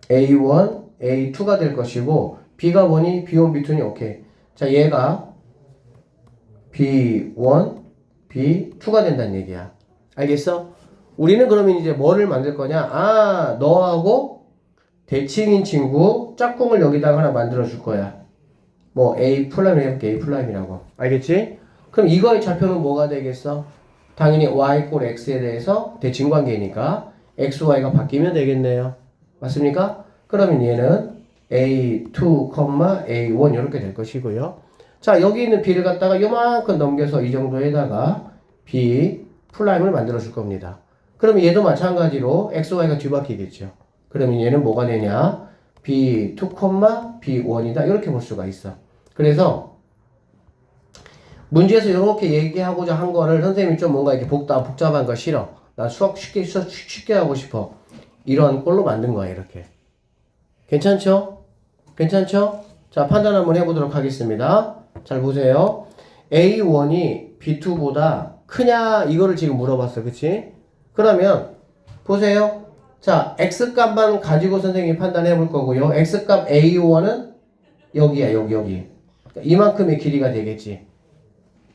A1, A2가 될 것이고 B가 뭐니? B1, B2니? 오케이. 자, 얘가 B1, B2가 된다는 얘기야. 알겠어? 우리는 그러면 이제 뭐를 만들 거냐? 아, 너하고 대칭인 친구 짝꿍을 여기다가 하나 만들어 줄 거야. 뭐 A 플라임 해볼게. A 플라임이라고. 알겠지? 그럼 이거의 좌표는 뭐가 되겠어? 당연히 y = x에 대해서 대칭관계니까 x, y가 바뀌면 되겠네요. 맞습니까? 그러면 얘는 A2, A1 이렇게 될 것이고요. 자, 여기 있는 B를 갖다가 요만큼 넘겨서 이 정도에다가 B 플라임을 만들어 줄 겁니다. 그러면 얘도 마찬가지로 x, y가 뒤바뀌겠죠. 그러면 얘는 뭐가 되냐? B2, B1이다. 이렇게 볼 수가 있어. 그래서 문제에서 이렇게 얘기하고자 한 거를 선생님이 좀 뭔가 이렇게 복잡한 거 싫어. 난 수학 쉽게 하고 싶어. 이런 꼴로 만든 거야, 이렇게. 괜찮죠? 괜찮죠? 자, 판단 한번 해보도록 하겠습니다. 잘 보세요. A1이 B2보다 크냐? 이거를 지금 물어봤어. 그치? 그러면, 보세요. 자, X값만 가지고 선생님이 판단해 볼 거고요. X값 A1은 여기야, 여기. 이만큼의 길이가 되겠지.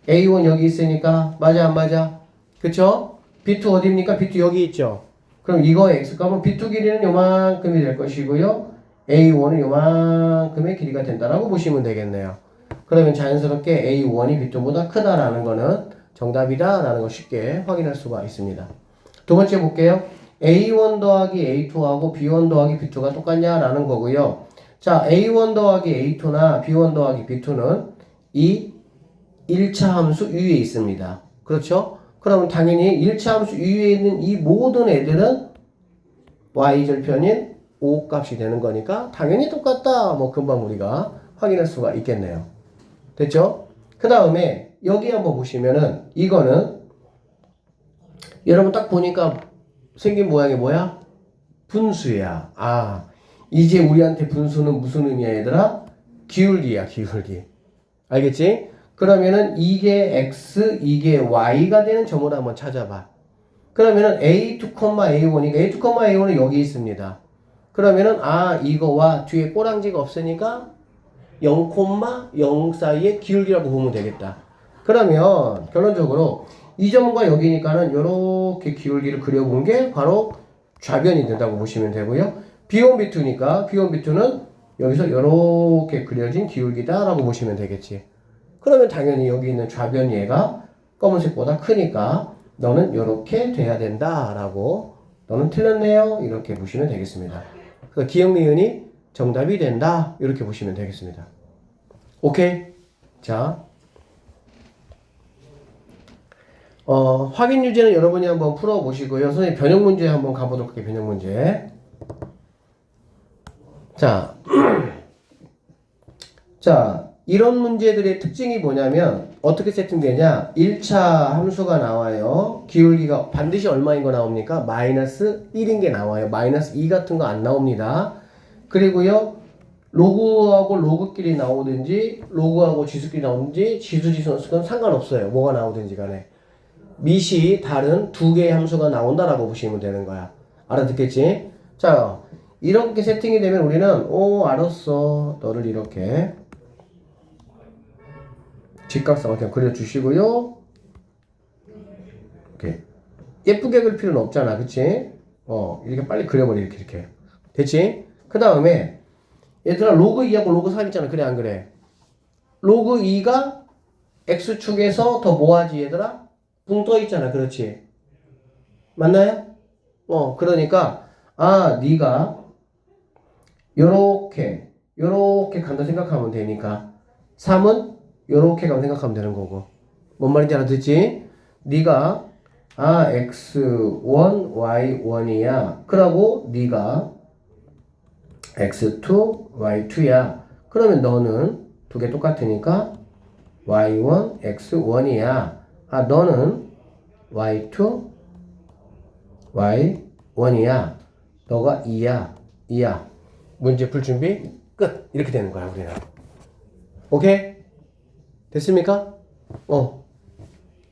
A1 여기 있으니까, 맞아, 안 맞아? 그쵸? B2 어디입니까? B2 여기 있죠? 그럼 이거의 X값은 B2 길이는 요만큼이 될 것이고요. A1은 요만큼의 길이가 된다라고 보시면 되겠네요. 그러면 자연스럽게 A1이 B2보다 크다라는 거는 정답이다라는 걸 쉽게 확인할 수가 있습니다. 두 번째 볼게요. A1 더하기 A2하고 B1 더하기 B2가 똑같냐라는 거고요. 자, A1 더하기 A2나 B1 더하기 B2는 이 1차 함수 위에 있습니다. 그렇죠? 그러면 당연히 1차 함수 위에 있는 이 모든 애들은 y절편인 5 값이 되는 거니까 당연히 똑같다. 뭐 금방 우리가 확인할 수가 있겠네요. 됐죠? 그 다음에 여기 한번 보시면은 이거는 여러분 딱 보니까 생긴 모양이 뭐야? 분수야. 아, 이제 우리한테 분수는 무슨 의미야 얘들아? 기울기야, 기울기. 알겠지? 그러면은 이게 x, 이게 y가 되는 점을 한번 찾아봐. 그러면은 A2, A1이니까 A2, A1은 여기 있습니다. 그러면은 아, 이거와 뒤에 꼬랑지가 없으니까 0, 0 사이의 기울기라고 보면 되겠다. 그러면 결론적으로 이 점과 여기니까는 이렇게 기울기를 그려본 게 바로 좌변이 된다고 보시면 되고요. B1, B2니까 B1, B2는 여기서 이렇게 그려진 기울기다라고 보시면 되겠지. 그러면 당연히 여기 있는 좌변 얘가 검은색보다 크니까 너는 이렇게 돼야 된다라고 너는 틀렸네요. 이렇게 보시면 되겠습니다. 그래서 기억 니은이 정답이 된다. 이렇게 보시면 되겠습니다. 오케이? 자, 확인 유제는 여러분이 한번 풀어보시고요. 선생님 변형 문제 한번 가보도록 할게요. 변형 문제. 자, 자, 이런 문제들의 특징이 뭐냐면 어떻게 세팅되냐? 1차 함수가 나와요. 기울기가 반드시 얼마인 거 나옵니까? 마이너스 1인 게 나와요. 마이너스 2 같은 거 안 나옵니다. 그리고요, 로그하고 로그끼리 나오든지 로그하고 지수끼리 나오든지 지수는 상관없어요. 뭐가 나오든지 간에. 밑이 다른 두 개의 함수가 나온다라고 보시면 되는 거야. 알아듣겠지? 자, 이렇게 세팅이 되면 우리는 알았어. 너를 이렇게 직각상을 그냥 그려주시고요. 이렇게 예쁘게 그릴 필요는 없잖아. 그치? 이렇게 빨리 그려버려. 이렇게. 됐지? 그 다음에 얘들아 로그 2하고 로그 3 있잖아. 그래 안 그래? 로그 2가 x축에서 더 뭐하지 얘들아? 붕 떠 있잖아. 그렇지? 맞나요? 그러니까 네가 요렇게 간다 생각하면 되니까 3은 요렇게 간다 생각하면 되는 거고. 뭔 말인지 알아듣지? 네가 x1 y1이야. 그러고 네가 x2 y2야. 그러면 너는 두 개 똑같으니까 y1 x1이야. 너는 y2 y1이야. 너가 2야. 문제 풀 준비 끝. 이렇게 되는 거야 우리는. 오케이? 됐습니까?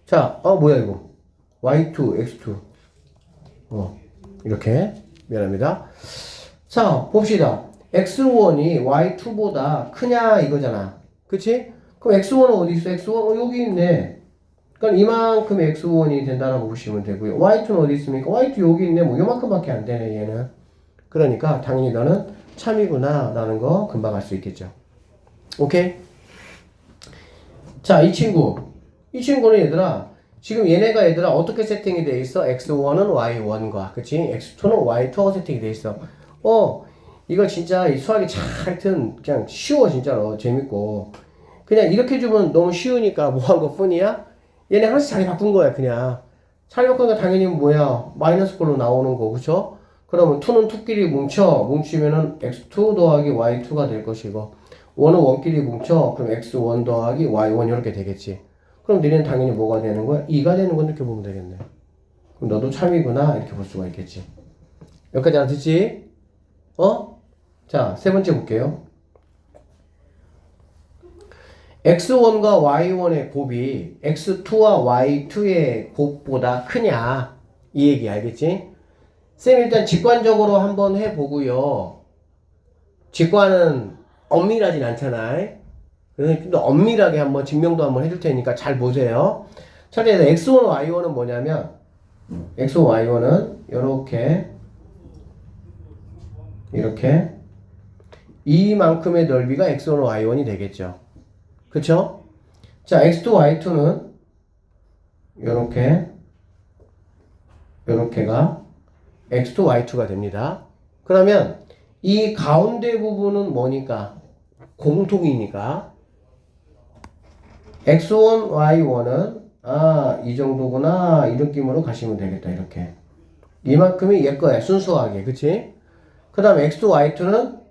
자, 뭐야 이거? y2 x2 이렇게. 미안합니다. 자, 봅시다. x1이 y2보다 크냐 이거잖아. 그치? 그럼 x1은 어디 있어? x1 여기 있네. 그러니까 이만큼의 x1이 된다라고 보시면 되고요. y2는 어디 있습니까? y2 여기 있네. 뭐 요만큼밖에 안 되네 얘는. 그러니까 당연히 너는 참이구나 라는 거 금방 알 수 있겠죠. 오케이? 자, 이 친구는 얘들아 지금 얘네가 얘들아 어떻게 세팅이 돼 있어? x1은 y1과 그치? x2는 y2가 세팅이 돼 있어. 이거 진짜 이 수학이 하여튼 그냥 쉬워 진짜로. 재밌고 그냥 이렇게 주면 너무 쉬우니까 뭐 한 것 뿐이야? 얘네 하나씩 자리 바꾼 거야. 그냥 자리 바꾸니까 당연히 뭐야 마이너스 꼴로 나오는 거. 그쵸? 그러면 2는 2끼리 뭉치면은 x2 더하기 y2가 될 것이고 1은 1끼리 뭉쳐 그럼 x1 더하기 y1 이렇게 되겠지. 그럼 너는 당연히 뭐가 되는 거야? 2가 되는 건 이렇게 보면 되겠네. 그럼 너도 참이구나 이렇게 볼 수가 있겠지. 여기까지 알아듣지? 자, 세 번째 볼게요. x1과 y1의 곱이 x2와 y2의 곱보다 크냐 이 얘기 알겠지? 쌤 일단 직관적으로 한번 해보고요. 직관은 엄밀하진 않잖아. 그래서 좀 더 엄밀하게 한번 증명도 한번 해줄 테니까 잘 보세요. 첫째 x1, y1은 뭐냐면 x1, y1은 이렇게 이만큼의 넓이가 x1, y1이 되겠죠. 그쵸? 자, x2, y2는 요렇게가 x2, y2가 됩니다. 그러면 이 가운데 부분은 뭐니까? 공통이니까 x1, y1은 이 정도구나 이 느낌으로 가시면 되겠다. 이렇게 이만큼이 얘 거야 순수하게. 그치? 그 다음에 x2, y2는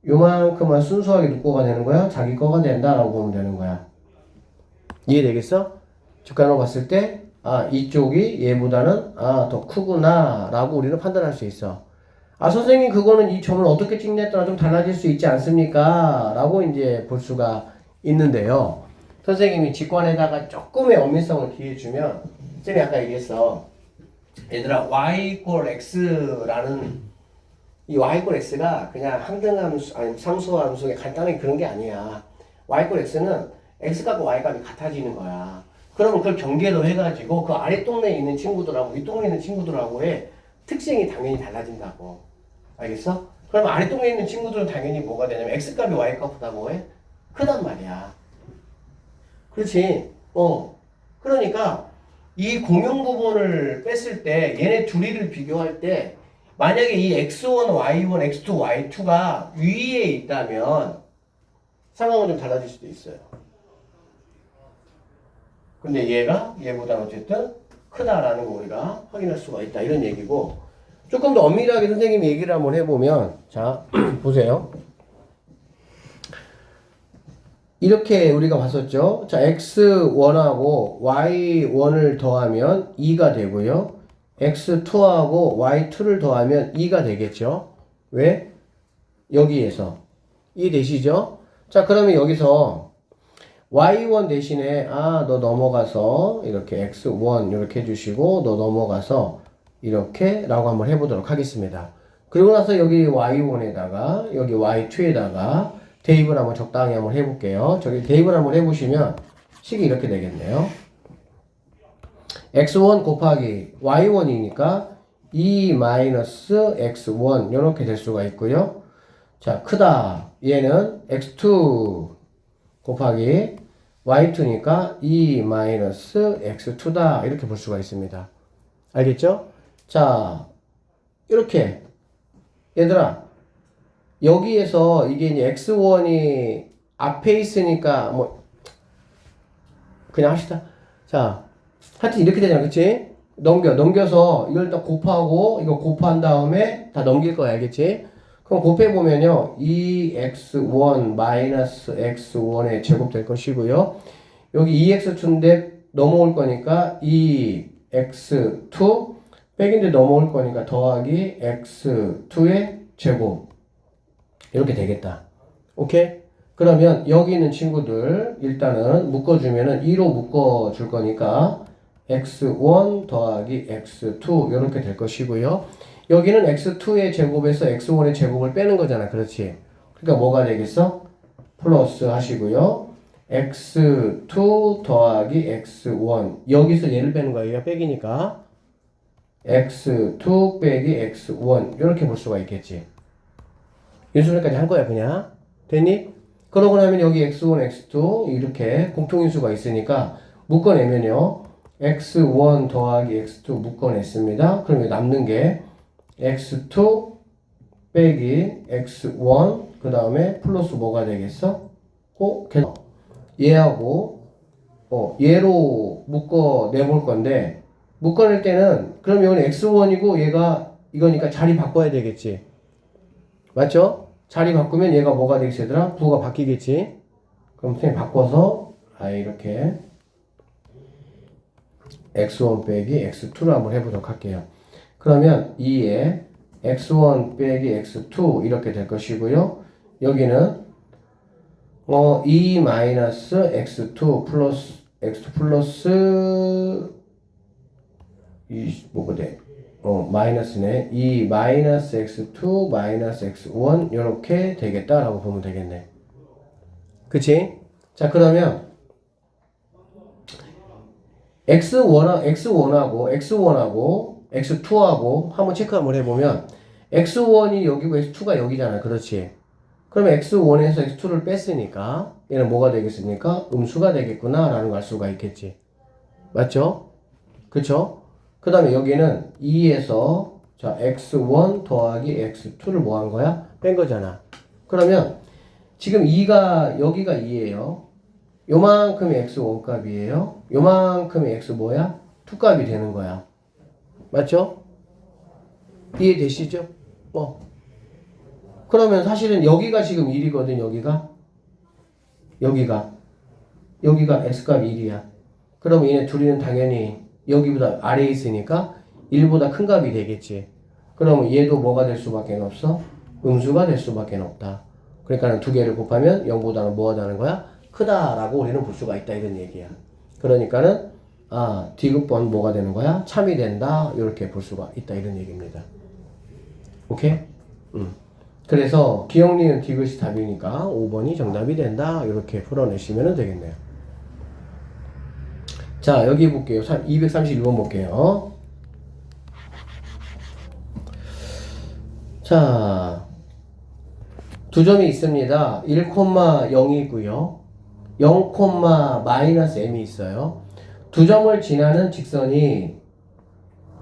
요만큼만 순수하게 누 거가 되는 거야? 자기 거가 된다라고 보면 되는 거야. 이해되겠어? 직관으로 봤을 때 이쪽이 얘보다는 더 크구나 라고 우리는 판단할 수 있어. 선생님 그거는 이 점을 어떻게 찍냐에 따라 좀 달라질 수 있지 않습니까? 라고 이제 볼 수가 있는데요. 선생님이 직관에다가 조금의 엄밀성을 기해주면 쌤이 아까 얘기했어. 얘들아 y = x라는 이 y = x가 그냥 항등함수 아니 상수함수의 간단하게 그런 게 아니야. y = x는 x값과 y값이 같아지는 거야. 그러면 그걸 경계로 해가지고 그 아래 동네에 있는 친구들하고 위 동네에 있는 친구들하고의 특징이 당연히 달라진다고. 알겠어? 그러면 아래 동네에 있는 친구들은 당연히 뭐가 되냐면 x값이 y값보다 뭐해? 크단 말이야. 그렇지? 그러니까 이 공용 부분을 뺐을 때 얘네 둘이를 비교할 때 만약에 이 x1, y1, x2, y2가 위에 있다면 상황은 좀 달라질 수도 있어요. 근데 얘가 얘보다 어쨌든 크다라는 거 우리가 확인할 수가 있다 이런 얘기고, 조금 더 엄밀하게 선생님이 얘기를 한번 해보면, 자 보세요. 이렇게 우리가 봤었죠. 자, x1하고 y1을 더하면 2가 되고요. x2하고 y2를 더하면 2가 되겠죠. 왜? 여기에서. 이해되시죠? 자, 그러면 여기서 y1 대신에 너 넘어가서 이렇게 x1 이렇게 해주시고, 너 넘어가서 이렇게 라고 한번 해보도록 하겠습니다. 그리고 나서 여기 y1에다가 여기 y2에다가 대입을 한번 적당히 한번 해볼게요. 저기 대입을 한번 해보시면 식이 이렇게 되겠네요. x1 곱하기 y1이니까 2 마이너스 x1 이렇게 될 수가 있고요. 자, 크다. 얘는 x2 곱하기 y2니까 2 마이너스 x2다. 이렇게 볼 수가 있습니다. 알겠죠? 자, 이렇게 얘들아, 여기에서 이게 이제 x1이 앞에 있으니까 뭐 그냥 합시다. 자, 하여튼 이렇게 되잖아, 그치? 넘겨서 이걸 딱 곱하고 이거 곱한 다음에 다 넘길 거야, 알겠지? 그럼 곱해보면요 2x1 마이너스 x1의 제곱 될 것이고요, 여기 2x2인데 넘어올 거니까 2x2 백인데 넘어올 거니까 더하기 x2의 제곱 이렇게 되겠다. 오케이? 그러면 여기 있는 친구들 일단은 묶어주면은 2로 묶어줄 거니까 x1 더하기 x2 이렇게 될 것이고요. 여기는 x2의 제곱에서 x1의 제곱을 빼는 거잖아. 그렇지? 그러니까 뭐가 되겠어? 플러스 하시고요. x2 더하기 x1 여기서 얘를 빼는 거야. 얘가 빼기니까 x2 빼기 x1 이렇게 볼 수가 있겠지. 인수분해까지 한 거야 그냥. 됐니? 그러고 나면 여기 x1, x2 이렇게 공통인수가 있으니까 묶어내면요 x1 더하기 x2 묶어냈습니다. 그러면 남는 게 x2 빼기 x1 그 다음에 플러스 뭐가 되겠어? 얘하고 얘로 묶어내볼 건데, 묶어낼 때는 그럼 이건 x1이고 얘가 이거니까 자리 바꿔야 되겠지. 맞죠? 자리 바꾸면 얘가 뭐가 되겠어 얘들아? 부호가 바뀌겠지. 그럼 선생님 바꿔서 이렇게 x1 빼기 x2를 한번 해보도록 할게요. 그러면 2에 x1 빼기 x2 이렇게 될 것이고요. 여기는 2 마이너스 x2 플러스 x2 플러스 뭐가 돼? 마이너스네. 2 마이너스 x2 마이너스 x1 이렇게 되겠다라고 보면 되겠네. 그치? 자, 그러면 x1하고 x2하고 한번 체크 한번 해보면 x1이 여기고 x2가 여기잖아. 그렇지? 그러면 x1에서 x2를 뺐으니까 얘는 뭐가 되겠습니까? 음수가 되겠구나 라는 걸 알 수가 있겠지. 맞죠? 그쵸? 그 다음에 여기는 2에서 자 x1 더하기 x2를 뭐 한 거야? 뺀 거잖아. 그러면 지금 2가 여기가 2예요. 요만큼이 x1 값이에요. 요만큼이 x 뭐야? 2 값이 되는 거야. 맞죠? 이해되시죠? 그러면 사실은 여기가 지금 1이거든. 여기가 x값이 1이야. 그러면 얘네 둘이는 당연히 여기보다 아래에 있으니까 1보다 큰 값이 되겠지. 그러면 얘도 뭐가 될 수밖에 없어? 음수가 될 수밖에 없다. 그러니까 두 개를 곱하면 0보다는 뭐가 되는 거야? 크다라고 우리는 볼 수가 있다 이런 얘기야. 그러니까는 디귿번 뭐가 되는 거야? 참이 된다 이렇게 볼 수가 있다 이런 얘기입니다. 오케이? 그래서 기억, 니은, 디귿이 답이니까 5번이 정답이 된다 이렇게 풀어내시면 되겠네요. 자, 여기 볼게요. 231번 볼게요. 자, 두 점이 있습니다. 1,0이고요. 0, 마이너스 m이 있어요. 두 점을 지나는 직선이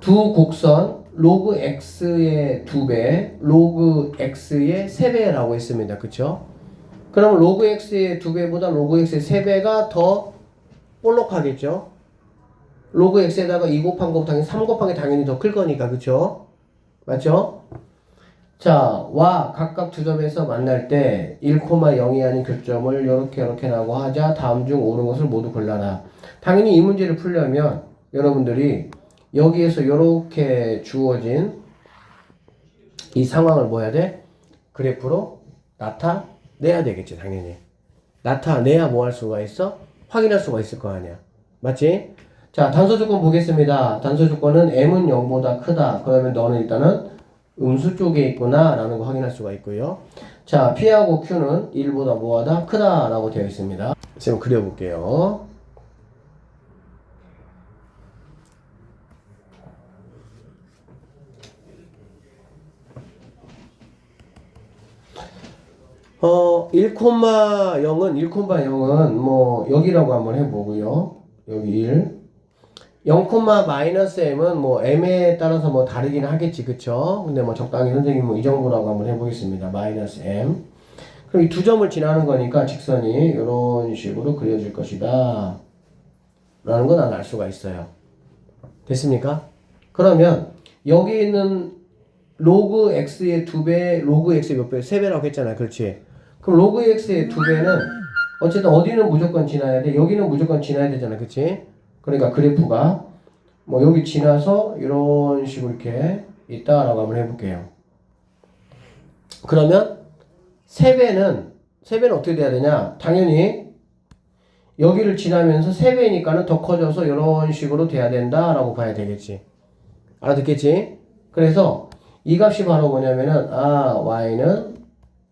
두 곡선 로그 x의 2배, 로그 x의 3배라고 했습니다. 그쵸? 그럼 로그 x의 2배보다 로그 x의 3배가 더 볼록하겠죠? 로그 x에다가 2 곱한 것보다 당연히 3 곱한 게 당연히 더 클 거니까. 그쵸? 맞죠? 자, 와 각각 두 점에서 만날 때 1,0이 아닌 교점을 이렇게 하자. 다음 중 옳은 것을 모두 골라라. 당연히 이 문제를 풀려면 여러분들이 여기에서 이렇게 주어진 이 상황을 뭐 해야 돼? 그래프로 나타내야 되겠지, 당연히. 나타내야 뭐 할 수가 있어? 확인할 수가 있을 거 아니야. 맞지? 자, 단서 조건 보겠습니다. 단서 조건은 m은 0보다 크다. 그러면 너는 일단은 음수 쪽에 있구나 라는 거 확인할 수가 있고요. 자, P하고 Q는 1보다 뭐하다? 크다 라고 되어 있습니다. 지금 그려볼게요. 어, 1,0은 뭐 여기라고 한번 해보고요. 여기 1. 0,-m은 뭐 m에 따라서 뭐 다르긴 하겠지, 그쵸? 근데 뭐 적당히 선생님 뭐 이 정도라고 한번 해보겠습니다. -m. 그럼 이 두 점을 지나는 거니까 직선이 이런 식으로 그려질 것이다 라는 건 난 알 수가 있어요. 됐습니까? 그러면 여기 있는 로그 x의 2배, 로그 x의 몇 배? 3배라고 했잖아요. 그렇지? 그럼 로그 x의 2배는 어쨌든 어디는 무조건 지나야 돼? 여기는 무조건 지나야 되잖아. 그치? 그러니까 그래프가 뭐 여기 지나서 이런 식으로 이렇게 있다라고 한번 해볼게요. 그러면 3배는 어떻게 돼야 되냐? 당연히 여기를 지나면서 3배니까는 더 커져서 이런 식으로 돼야 된다라고 봐야 되겠지. 알아듣겠지? 그래서 이 값이 바로 뭐냐면은 y는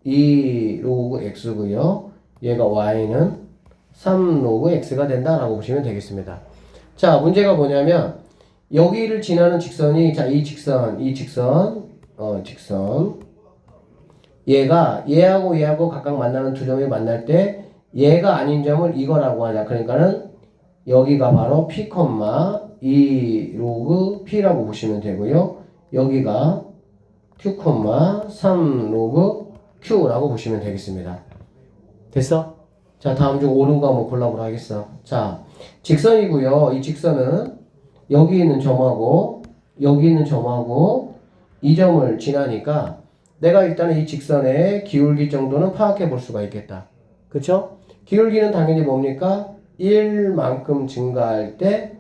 2 로그 x고요. 얘가 y는 3 로그 x가 된다라고 보시면 되겠습니다. 자, 문제가 뭐냐면 여기를 지나는 직선이 자, 이 직선 얘하고 얘하고 각각 만나는 두 점이 만날 때 얘가 아닌 점을 이거라고 하자. 그러니까는 여기가 바로 p, 2 로그 p라고 보시면 되고요. 여기가 q, 3 로그 q라고 보시면 되겠습니다. 됐어? 자, 다음 중 옳은 거 한번 골라보라 하겠어. 자, 직선이고요. 이 직선은 여기 있는 점하고 여기 있는 점하고 이 점을 지나니까 내가 일단은 이 직선의 기울기 정도는 파악해 볼 수가 있겠다. 그쵸? 기울기는 당연히 뭡니까? 1만큼 증가할 때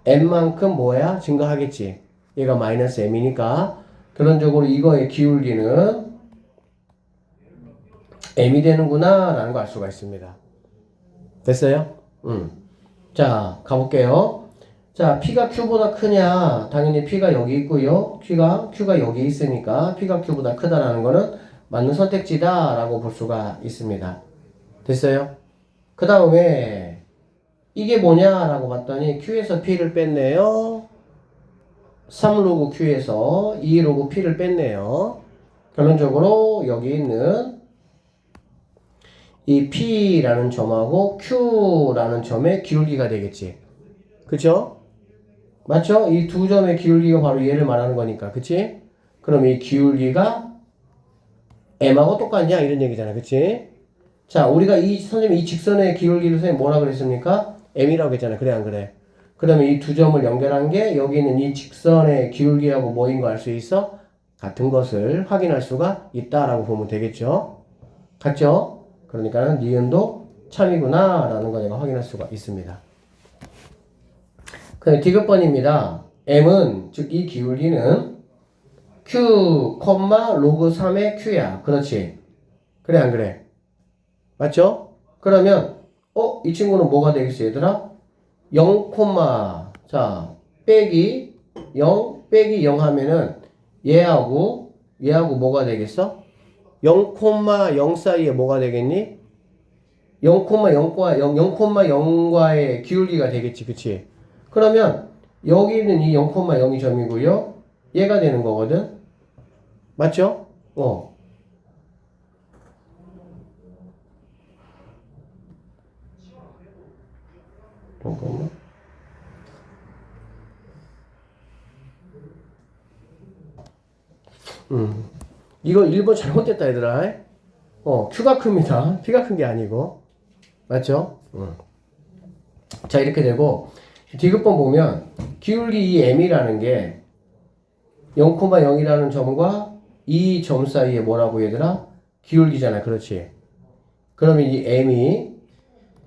m만큼 뭐야? 증가하겠지. 얘가 -m이니까 결론적으로 이거의 기울기는 m이 되는구나 라는 거 알 수가 있습니다. 됐어요? 자, 가볼게요. 자, P가 Q보다 크냐? 당연히 P가 여기 있고요. Q가 여기 있으니까 P가 Q보다 크다라는 거는 맞는 선택지다 라고 볼 수가 있습니다. 됐어요? 그 다음에 이게 뭐냐 라고 봤더니 Q에서 P를 뺐네요. 3로그 Q에서 2로그 P를 뺐네요. 결론적으로 여기 있는 이 P라는 점하고 Q라는 점의 기울기가 되겠지. 그쵸? 맞죠? 이 두 점의 기울기가 바로 얘를 말하는 거니까. 그치? 그럼 이 기울기가 m하고 똑같냐? 이런 얘기잖아. 그치? 자, 우리가 선생님 이 직선의 기울기를 선생님 뭐라 그랬습니까? m이라고 했잖아. 그래, 안 그래? 그 다음에 이 두 점을 연결한 게 여기 있는 이 직선의 기울기하고 뭐인 거 알 수 있어? 같은 것을 확인할 수가 있다라고 보면 되겠죠? 같죠? 그러니까는 니은도 참이구나 라는 거 내가 확인할 수가 있습니다. 그 다음에 디귿번입니다. m은 즉 이 기울기는 q, 로그 3의 q야. 그렇지? 그래 안 그래? 맞죠? 그러면 이 친구는 뭐가 되겠어 얘들아? 0, 자 빼기 0 빼기 0 하면은 얘하고 뭐가 되겠어? 0,0 사이에 뭐가 되겠니? 0,0과 0,0과의 기울기가 되겠지. 그치? 그러면 여기는 이 0,0이 점이고요. 얘가 되는 거거든. 맞죠? 잠깐만. 이거 1번 잘못됐다 얘들아. Q가 큽니다. P가 큰 게 아니고. 맞죠? 자, 이렇게 되고 디귿번 보면 기울기 이 M이라는 게 0,0이라는 점과 이 점 사이에 뭐라고 얘들아? 기울기잖아. 그렇지? 그러면 이 M이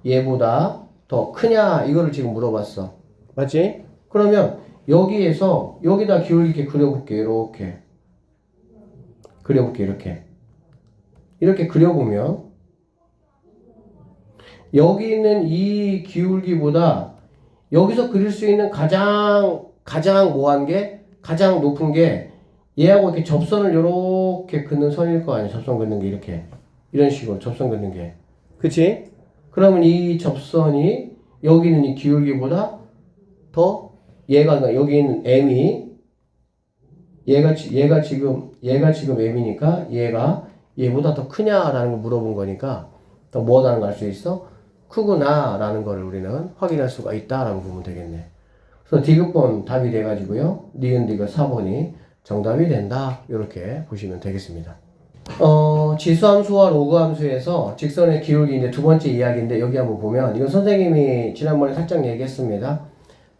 얘보다 더 크냐? 이거를 지금 물어봤어. 맞지? 그러면 여기에서 여기다 기울기 그려볼게. 이렇게 그려볼게. 이렇게 그려보면 여기 있는 이 기울기보다 여기서 그릴 수 있는 가장 뭐한 게 가장 높은 게 얘하고 이렇게 접선을 이렇게 긋는 선일 거 아니야. 접선 긋는 게 이렇게 이런 식으로 접선 긋는 게 그치? 그러면 이 접선이 여기 있는 이 기울기보다 더 그러니까 여기 있는 M이 얘가 지금 M이니까 얘보다 더 크냐라는 걸 물어본 거니까 더 뭐라는 걸 알 수 있어? 크구나 라는 거를 우리는 확인할 수가 있다라고 보면 되겠네. 그래서 디귿번 답이 돼가지고요. 니은 디귿 4번이 정답이 된다. 이렇게 보시면 되겠습니다. 지수함수와 로그함수에서 직선의 기울기 이제 두 번째 이야기인데 여기 한번 보면 이건 선생님이 지난번에 살짝 얘기했습니다.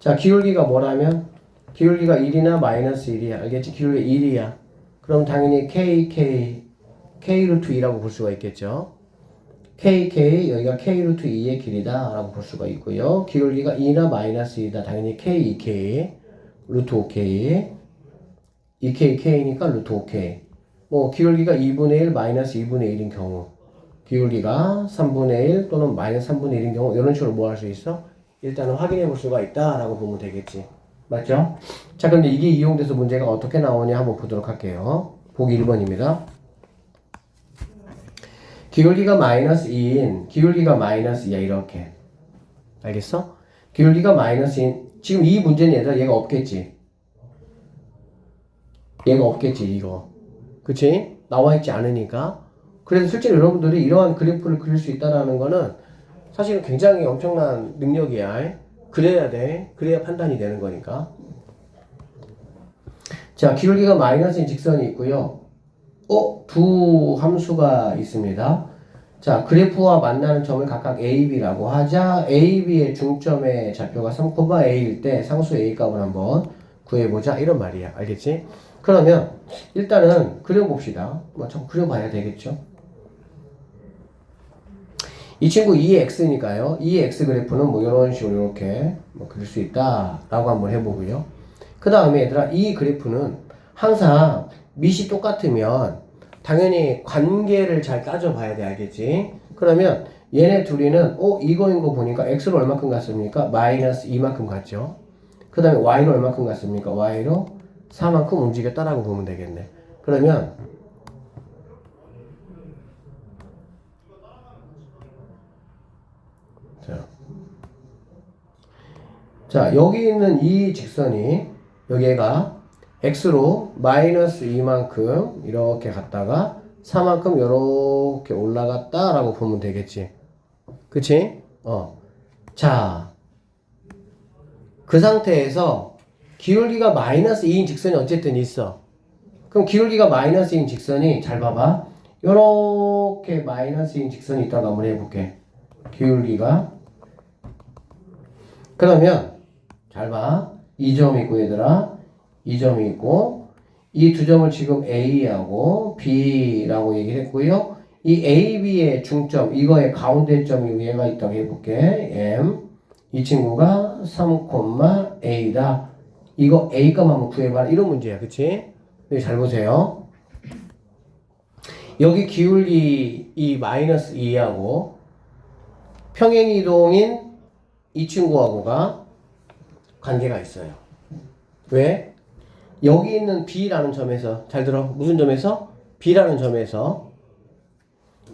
자, 기울기가 뭐라면 기울기가 1이나 마이너스 1이야. 알겠지? 기울기가 1이야. 그럼 당연히 K 루트 2라고 볼 수가 있겠죠. 여기가 K 루트 2의 길이다 라고 볼 수가 있고요. 기울기가 2나 마이너스 2다. 당연히 K, 루트 5K 2K, K니까 루트 5K 뭐 기울기가 2분의 1, 마이너스 2분의 1인 경우 기울기가 3분의 1 또는 마이너스 3분의 1인 경우 이런 식으로 뭐 할 수 있어? 일단은 확인해 볼 수가 있다 라고 보면 되겠지. 맞죠? 자, 그런데 이게 이용돼서 문제가 어떻게 나오냐 한번 보도록 할게요. 보기 1번입니다. 기울기가 마이너스 2인 기울기가 마이너스 2야. 이렇게 알겠어? 기울기가 마이너스 2인 지금 이 문제는 얘가 없겠지. 이거 그치? 나와 있지 않으니까. 그래서 실제로 여러분들이 이러한 그래프를 그릴 수 있다는 거는 사실은 굉장히 엄청난 능력이야. 그래야 돼. 그래야 판단이 되는 거니까. 자, 기울기가 마이너스인 직선이 있고요. 두 함수가 있습니다. 자, 그래프와 만나는 점을 각각 A, B라고 하자. A, B의 중점의 좌표가 3,A일 때 상수 A 값을 한번 구해보자. 이런 말이야. 알겠지? 그러면 일단은 그려봅시다. 좀 그려봐야 되겠죠? 이 친구 2x니까요. 2x 그래프는 뭐 이런 식으로 이렇게 그릴 수 있다라고 한번 해보고요. 그 다음에 얘들아, 이 그래프는 항상 밑이 똑같으면 당연히 관계를 잘 따져봐야 돼. 알겠지? 그러면 얘네 둘이는 이거인 거 보니까 x로 얼마큼 같습니까? 마이너스 2만큼 같죠? 그 다음에 y로 얼마큼 같습니까? y로 4만큼 움직였다라고 보면 되겠네. 그러면 자, 여기 있는 이 직선이 여기가 x로 마이너스 2만큼 이렇게 갔다가 4만큼 이렇게 올라갔다라고 보면 되겠지. 그치? 자, 그 상태에서 기울기가 마이너스 2인 직선이 어쨌든 있어. 그럼 기울기가 마이너스 2인 직선이 잘 봐봐. 요렇게 마이너스 2인 직선이 있다고 한번 해볼게. 기울기가 그러면 잘 봐. 이 점이 있고 얘들아. 이 점이 있고 이 두 점을 지금 A하고 B라고 얘기를 했고요. 이 A, B의 중점 이거의 가운데 점이 얘가 있다고 해볼게. M 이 친구가 3,A다. 이거 A값 한번 구해봐라. 이런 문제야. 그치? 여기 잘 보세요. 여기 기울기 이 마이너스 2하고 평행이동인 이 친구하고가 관계가 있어요. 왜? 여기 있는 B라는 점에서 잘 들어. 무슨 점에서? B라는 점에서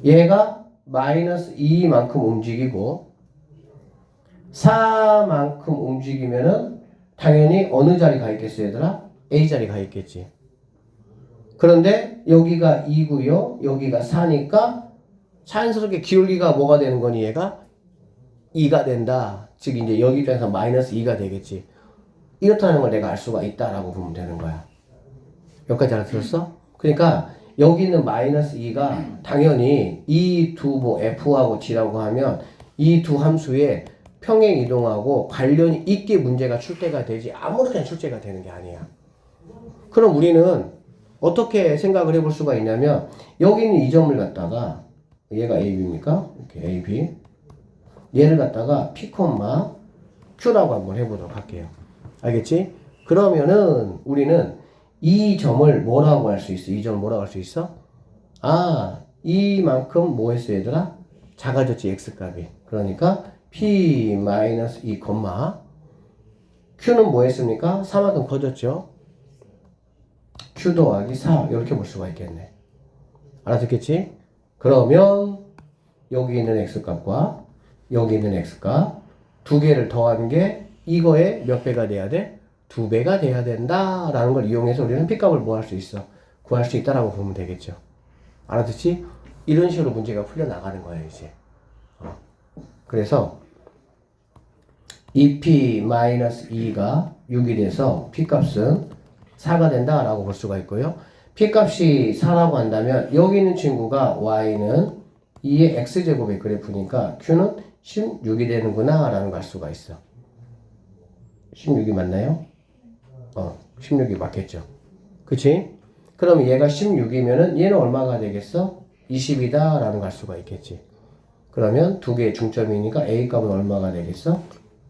얘가 마이너스 2만큼 움직이고 4만큼 움직이면은 당연히 어느 자리 가 있겠어요, 얘들아? A 자리 가 있겠지. 그런데 여기가 2고요. 여기가 4니까 자연스럽게 기울기가 뭐가 되는 거니 얘가? 2가 된다. 즉 이제 여기 입장에서 마이너스 2가 되겠지. 이렇다는 걸 내가 알 수가 있다라고 보면 되는 거야. 여기까지 알아들었어? 그러니까 여기 있는 마이너스 2가 당연히 이 두 뭐 f하고 g라고 하면 이 두 함수의 평행 이동하고 관련이 있게 문제가 출제가 되지 아무렇게나 출제가 되는 게 아니야. 그럼 우리는 어떻게 생각을 해볼 수가 있냐면 여기 있는 이 점을 갖다가 얘가 AB입니까? 이렇게 AB 얘를 갖다가 P, Q라고 한번 해보도록 할게요. 알겠지? 그러면은 우리는 이 점을 뭐라고 할 수 있어? 이 점을 뭐라고 할 수 있어? 아, 이만큼 뭐 했어 얘들아? 작아졌지 X값이. 그러니까 P-2, Q는 뭐 했습니까? 4만큼 커졌죠? Q 더하기 4 이렇게 볼 수가 있겠네. 알아듣겠지? 그러면 여기 있는 X값과 여기 있는 X값 두 개를 더한 게 이거의 몇 배가 돼야 돼? 2배가 돼야 된다라는 걸 이용해서 우리는 P값을 뭐 할 수 있어? 구할 수 있다라고 보면 되겠죠. 알아듣지? 이런 식으로 문제가 풀려나가는 거예요, 이제. 그래서 2P-2가 6이 돼서 P값은 4가 된다라고 볼 수가 있고요. P값이 4라고 한다면 여기 있는 친구가 Y는 2의 X제곱의 그래프니까 Q는 16이 되는구나 라는 걸 알 수가 있어. 16이 맞나요? 16이 맞겠죠. 그치? 그럼 얘가 16이면은 얘는 얼마가 되겠어? 20이다 라는 걸 알 수가 있겠지. 그러면 두 개의 중점이니까 A 값은 얼마가 되겠어?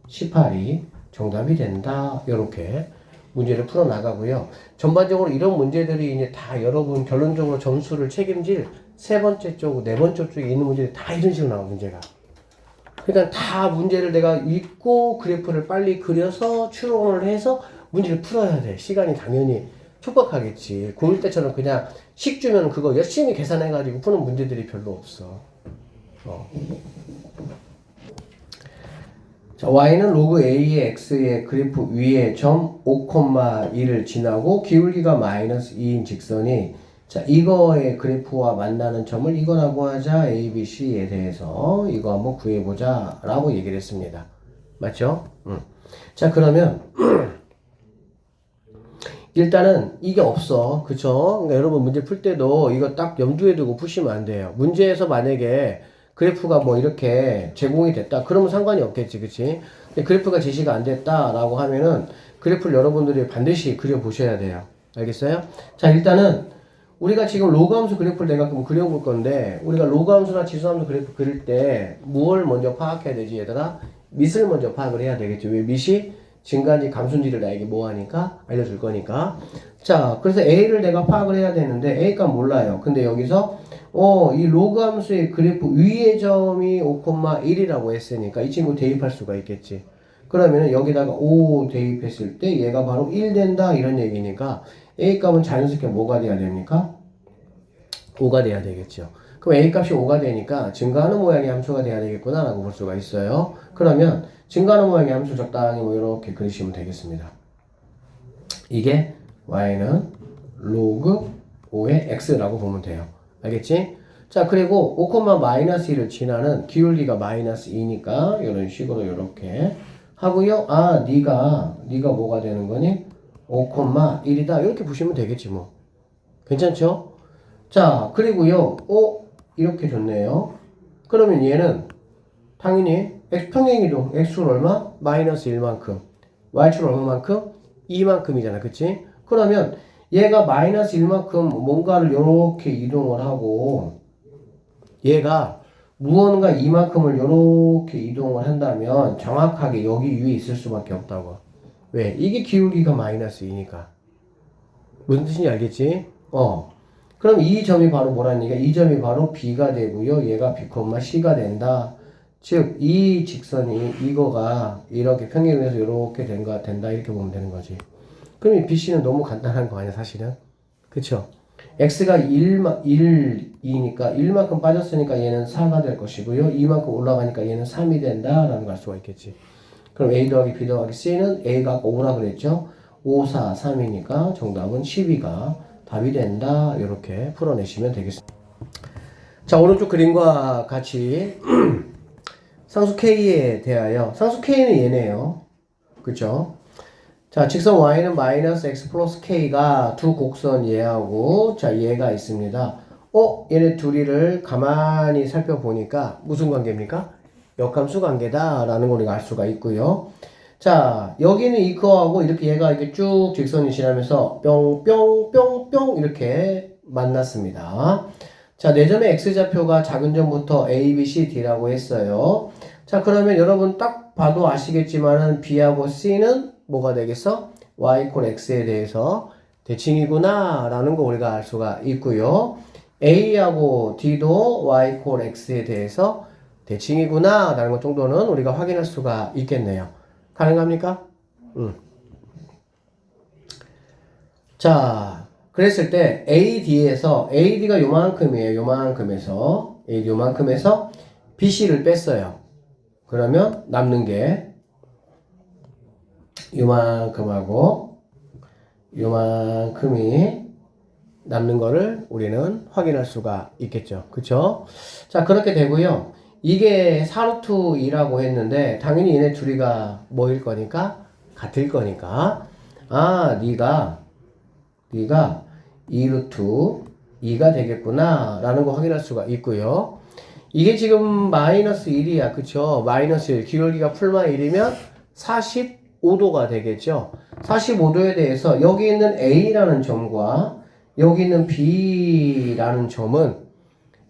18이 정답이 된다. 이렇게 문제를 풀어 나가고요. 전반적으로 이런 문제들이 이제 다 여러분 결론적으로 점수를 책임질 세 번째 쪽, 네 번째 쪽에 있는 문제들이 다 이런 식으로 나와 문제가. 그러니까 다 문제를 내가 읽고 그래프를 빨리 그려서 추론을 해서 문제를 풀어야 돼. 시간이 당연히 촉박하겠지. 고1 때처럼 그냥 식 주면 그거 열심히 계산해가지고 푸는 문제들이 별로 없어. 자, y는 로그 a의 x의 그래프 위에 점 5,2를 지나고 기울기가 마이너스 2인 직선이 자, 이거의 그래프와 만나는 점을 이거라고 하자. A, B, C에 대해서 이거 한번 구해보자 라고 얘기를 했습니다. 맞죠? 자, 그러면 일단은 이게 없어. 그쵸? 그러니까 여러분 문제 풀 때도 이거 딱 염두에 두고 푸시면 안 돼요. 문제에서 만약에 그래프가 뭐 이렇게 제공이 됐다. 그러면 상관이 없겠지. 그치? 근데 그래프가 제시가 안 됐다라고 하면은 그래프를 여러분들이 반드시 그려보셔야 돼요. 알겠어요? 자, 일단은 우리가 지금 로그 함수 그래프를 내가 그럼 그려볼 건데 우리가 로그 함수나 지수 함수 그래프 그릴 때 무엇을 먼저 파악해야 되지 얘들아? 밑을 먼저 파악을 해야 되겠죠. 왜 밑이 증가인지 감수인지를 나에게 뭐 하니까 알려줄 거니까. 자, 그래서 A를 내가 파악을 해야 되는데 A 값 몰라요. 근데 여기서 이 로그 함수의 그래프 위의 점이 5,1이라고 했으니까 이 친구 대입할 수가 있겠지. 그러면은 여기다가 5 대입했을 때 얘가 바로 1 된다 이런 얘기니까 A 값은 자연스럽게 뭐가 돼야 됩니까? 5가 돼야 되겠죠. 그럼 A 값이 5가 되니까 증가하는 모양의 함수가 돼야 되겠구나 라고 볼 수가 있어요. 그러면 증가하는 모양의 함수 적당히 뭐 이렇게 그리시면 되겠습니다. 이게 y는 로그 5의 x라고 보면 돼요. 알겠지? 자, 그리고 5,-1을 지나는 기울기가 마이너스 2니까 이런 식으로 이렇게 하고요. 아, 네가 뭐가 되는 거니? 5,1이다. 이렇게 보시면 되겠지 뭐. 괜찮죠? 자, 그리고요. 이렇게 줬네요. 그러면 얘는 당연히 평행이동 x축 얼마? 마이너스 1만큼. y축 얼마만큼? 2만큼이잖아. 그치? 그러면 얘가 마이너스 1만큼 뭔가를 이렇게 이동을 하고 얘가 무언가 이만큼을 이렇게 이동을 한다면 정확하게 여기 위에 있을 수밖에 없다고. 왜? 이게 기울기가 마이너스 2니까. 무슨 뜻인지 알겠지? 그럼 이 점이 바로 뭐라는 얘기야? 이 점이 바로 B가 되고요. 얘가 B, C가 된다. 즉, 이 직선이 이거가 이렇게 평행에서 이렇게 된다. 이렇게 보면 되는 거지. 그럼 이 BC는 너무 간단한 거 아니야, 사실은? 그쵸? X가 2니까 1만큼 빠졌으니까 얘는 4가 될 것이고요. 2만큼 올라가니까 얘는 3이 된다라는 걸 알 수가 있겠지. 그럼 A 더하기 B 더하기 C는 A가 아까 5라 그랬죠? 5, 4, 3이니까 정답은 12가 답이 된다. 이렇게 풀어내시면 되겠습니다. 자, 오른쪽 그림과 같이 상수 K에 대하여 상수 K는 얘네요. 그쵸? 자, 직선 y는 마이너스 x 플러스 k가 두 곡선 얘하고 자 얘가 있습니다. 얘네 둘이를 가만히 살펴보니까 무슨 관계입니까? 역함수 관계다라는 걸 우리가 알 수가 있고요. 자, 여기는 이 거하고 이렇게 얘가 이렇게 쭉 직선이 지나면서 뿅뿅뿅뿅 이렇게 만났습니다. 자, 내 점의 x좌표가 작은 점부터 a, b, c, d라고 했어요. 자, 그러면 여러분 딱 봐도 아시겠지만은 b하고 c는 뭐가 되겠어? y 이퀄 x에 대해서 대칭이구나 라는 거 우리가 알 수가 있고요. a하고 d도 y 이퀄 x에 대해서 대칭이구나 라는 것 정도는 우리가 확인할 수가 있겠네요. 가능합니까? 자, 그랬을 때 AD에서 AD가 요만큼이에요. 요만큼에서 AD 요만큼에서 BC를 뺐어요. 그러면 남는 게 요만큼하고 요만큼이 남는 거를 우리는 확인할 수가 있겠죠. 그쵸? 자, 그렇게 되고요. 이게 4루트 2라고 했는데 당연히 얘네 둘이가 뭐일 거니까? 같을 거니까 네가 2루트 2가 되겠구나 라는 거 확인할 수가 있고요. 이게 지금 마이너스 1이야. 그쵸? 마이너스 1. 기울기가 풀마 1이면 45도가 되겠죠? 45도에 대해서 여기 있는 A라는 점과 여기 있는 B라는 점은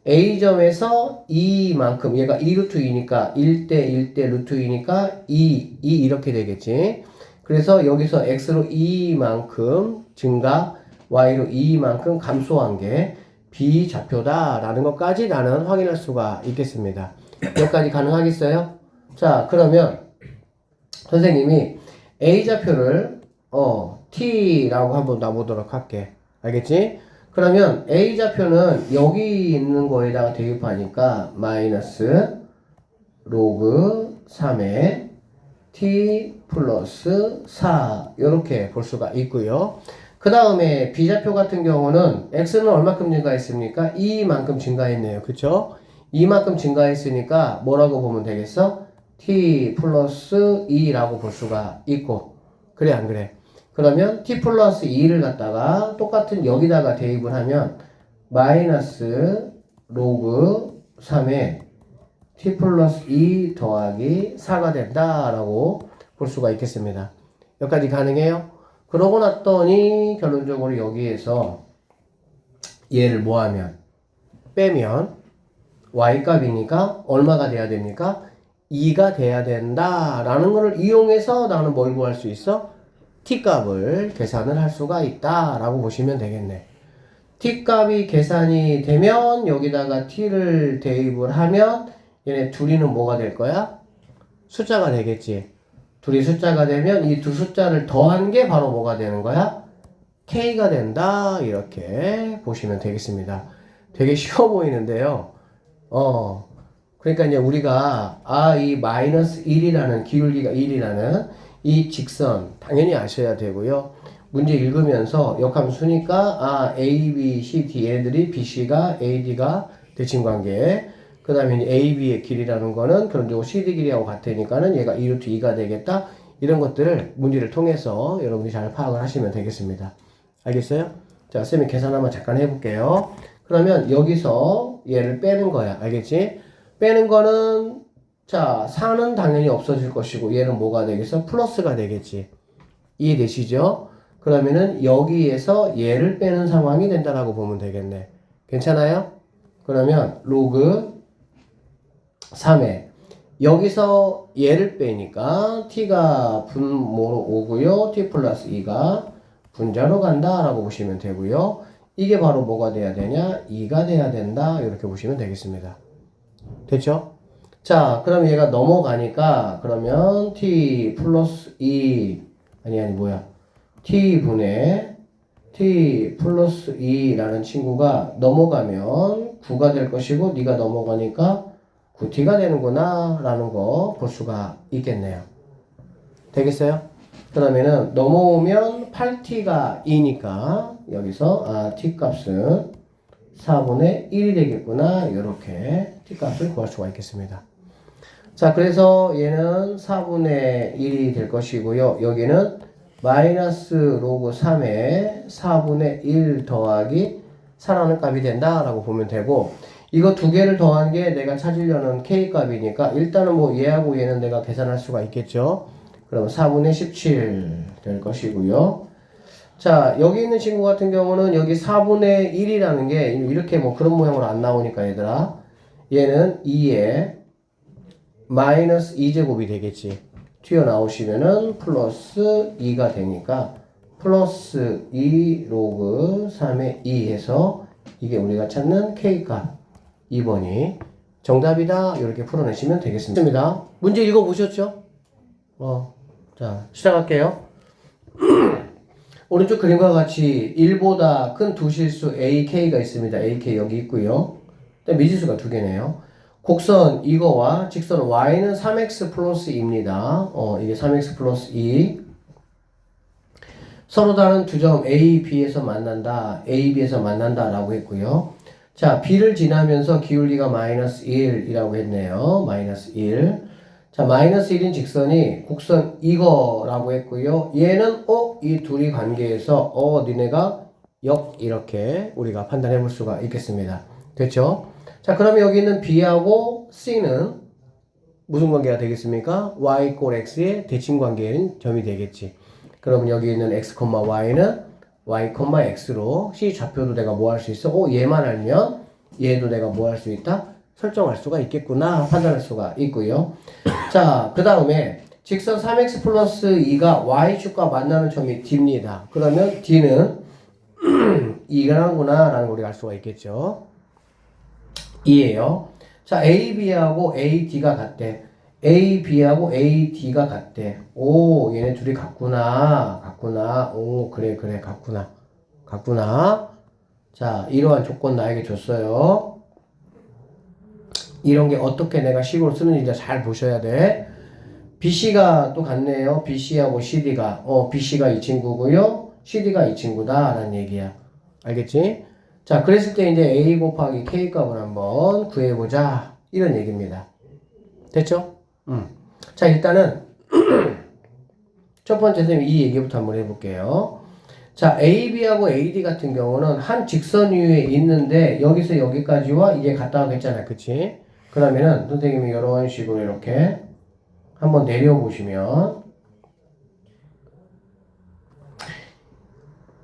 A점에서 이만큼, 얘가 2루트 2니까 1대 1대 루트 2니까 2 이렇게 되겠지. 그래서 여기서 X로 이만큼 증가, Y로 이만큼 감소한 게 B좌표다라는 것까지 나는 확인할 수가 있겠습니다. 여기까지 가능하겠어요? 자, 그러면 선생님이 A좌표를 T라고 한번 놔보도록 할게. 알겠지? 그러면 A좌표는 여기 있는 거에다가 대입하니까 마이너스 로그 3의 T 플러스 4 이렇게 볼 수가 있고요. 그 다음에 B좌표 같은 경우는 X는 얼마큼 증가했습니까? 2만큼 증가했네요. 그쵸? 2만큼 증가했으니까 뭐라고 보면 되겠어? T 플러스 2라고 볼 수가 있고 그래 안 그래? 그러면 T 플러스 2를 갖다가 똑같은 여기다가 대입을 하면 마이너스 로그 3의 T 플러스 2 더하기 4가 된다라고 볼 수가 있겠습니다. 여기까지 가능해요? 그러고 났더니 결론적으로 여기에서 얘를 뭐하면 빼면 y값이니까 얼마가 돼야 됩니까? 2가 돼야 된다라는 것을 이용해서 나는 뭘 구할 수 있어? t값을 계산을 할 수가 있다라고 보시면 되겠네. t값이 계산이 되면 여기다가 t를 대입을 하면 얘네 둘이는 뭐가 될 거야? 숫자가 되겠지. 둘이 숫자가 되면 이 두 숫자를 더한 게 바로 뭐가 되는 거야? k가 된다 이렇게 보시면 되겠습니다. 되게 쉬워 보이는데요. 그러니까 이제 우리가 이 마이너스 1이라는 기울기가 1이라는 이 직선 당연히 아셔야 되고요. 문제 읽으면서 역함수니까 A, B, C, D 얘네들이 BC가 AD가 대칭관계 그 다음에 AB의 길이라는 거는 그런 CD 길이하고 같으니까는 얘가 2루트 2가 되겠다. 이런 것들을 문제를 통해서 여러분들이 잘 파악을 하시면 되겠습니다. 알겠어요? 자, 쌤이 계산 한번 잠깐 해볼게요. 그러면 여기서 얘를 빼는 거야. 알겠지? 빼는 거는 자, 4는 당연히 없어질 것이고 얘는 뭐가 되겠어? 플러스가 되겠지. 이해되시죠? 그러면은 여기에서 얘를 빼는 상황이 된다라고 보면 되겠네. 괜찮아요? 그러면 로그 3에 여기서 얘를 빼니까 t가 분모로 오고요. t 플러스 2가 분자로 간다라고 보시면 되고요. 이게 바로 뭐가 돼야 되냐? 2가 돼야 된다. 이렇게 보시면 되겠습니다. 됐죠? 자, 그럼 얘가 넘어가니까 그러면 t 플러스 2 t분의 t 플러스 2라는 친구가 넘어가면 9가 될 것이고 네가 넘어가니까 9t가 되는구나 라는 거 볼 수가 있겠네요. 되겠어요? 그러면은 넘어오면 8t가 2니까 여기서 t값은 4분의 1이 되겠구나 이렇게 t값을 구할 수가 있겠습니다. 자, 그래서 얘는 4분의 1이 될 것이고요. 여기는 마이너스 로그 3의 4분의 1 더하기 4라는 값이 된다라고 보면 되고, 이거 두 개를 더한 게 내가 찾으려는 k 값이니까 일단은 뭐 얘하고 얘는 내가 계산할 수가 있겠죠. 그러면 4분의 17 될 것이고요. 자, 여기 있는 친구 같은 경우는 여기 4분의 1이라는 게 이렇게 뭐 그런 모양으로 안 나오니까 얘들아, 얘는 2에 마이너스 2제곱이 되겠지. 튀어나오시면은 플러스 2가 되니까 플러스 2 로그 3의 2 해서 이게 우리가 찾는 K값 2번이 정답이다. 이렇게 풀어내시면 되겠습니다. 문제 읽어보셨죠? 자, 시작할게요. 오른쪽 그림과 같이 1보다 큰 두 실수 AK가 있습니다. AK 여기 있고요. 미지수가 두 개네요. 곡선 이거와 직선 y는 3x 플러스 2입니다. 이게 3x 플러스 2. 서로 다른 두 점 A, B에서 만난다. A, B에서 만난다 라고 했고요. 자, B를 지나면서 기울기가 마이너스 1이라고 했네요. 마이너스 1. 자, 마이너스 1인 직선이 곡선 이거라고 했고요. 얘는 이 둘이 관계에서 니네가 이렇게 우리가 판단해 볼 수가 있겠습니다. 됐죠? 자, 그러면 여기 있는 B하고 C는 무슨 관계가 되겠습니까? Y 꼴 X의 대칭 관계인 점이 되겠지. 그러면 여기 있는 X, Y는 Y, X로 C 좌표도 내가 뭐 할 수 있어? 얘만 알면 얘도 내가 뭐 할 수 있다? 설정할 수가 있겠구나 판단할 수가 있고요. 자, 그 다음에 직선 3x 플러스 2가 y축과 만나는 점이 D입니다. 그러면 D는 2가구나 라는 걸 우리가 알 수가 있겠죠. 2예요. 자, AB하고 AD가 같대. AB하고 AD가 같대. 오, 얘네 둘이 같구나. 오, 그래, 같구나. 자, 이러한 조건 나에게 줬어요. 이런 게 어떻게 내가 식으로 쓰는지 잘 보셔야 돼. BC가 또 같네요. BC하고 CD가. BC가 이 친구고요. CD가 이 친구다. 라는 얘기야. 알겠지? 자, 그랬을 때 이제 A 곱하기 K 값을 한번 구해보자. 이런 얘기입니다. 됐죠? 자, 일단은 첫 번째 선생님 이 얘기부터 한번 해볼게요. 자, AB하고 AD 같은 경우는 한 직선 위에 있는데 여기서 여기까지와 이게 같다고 했잖아요. 그치? 그러면은 선생님이 이런 식으로 이렇게 한번 내려보시면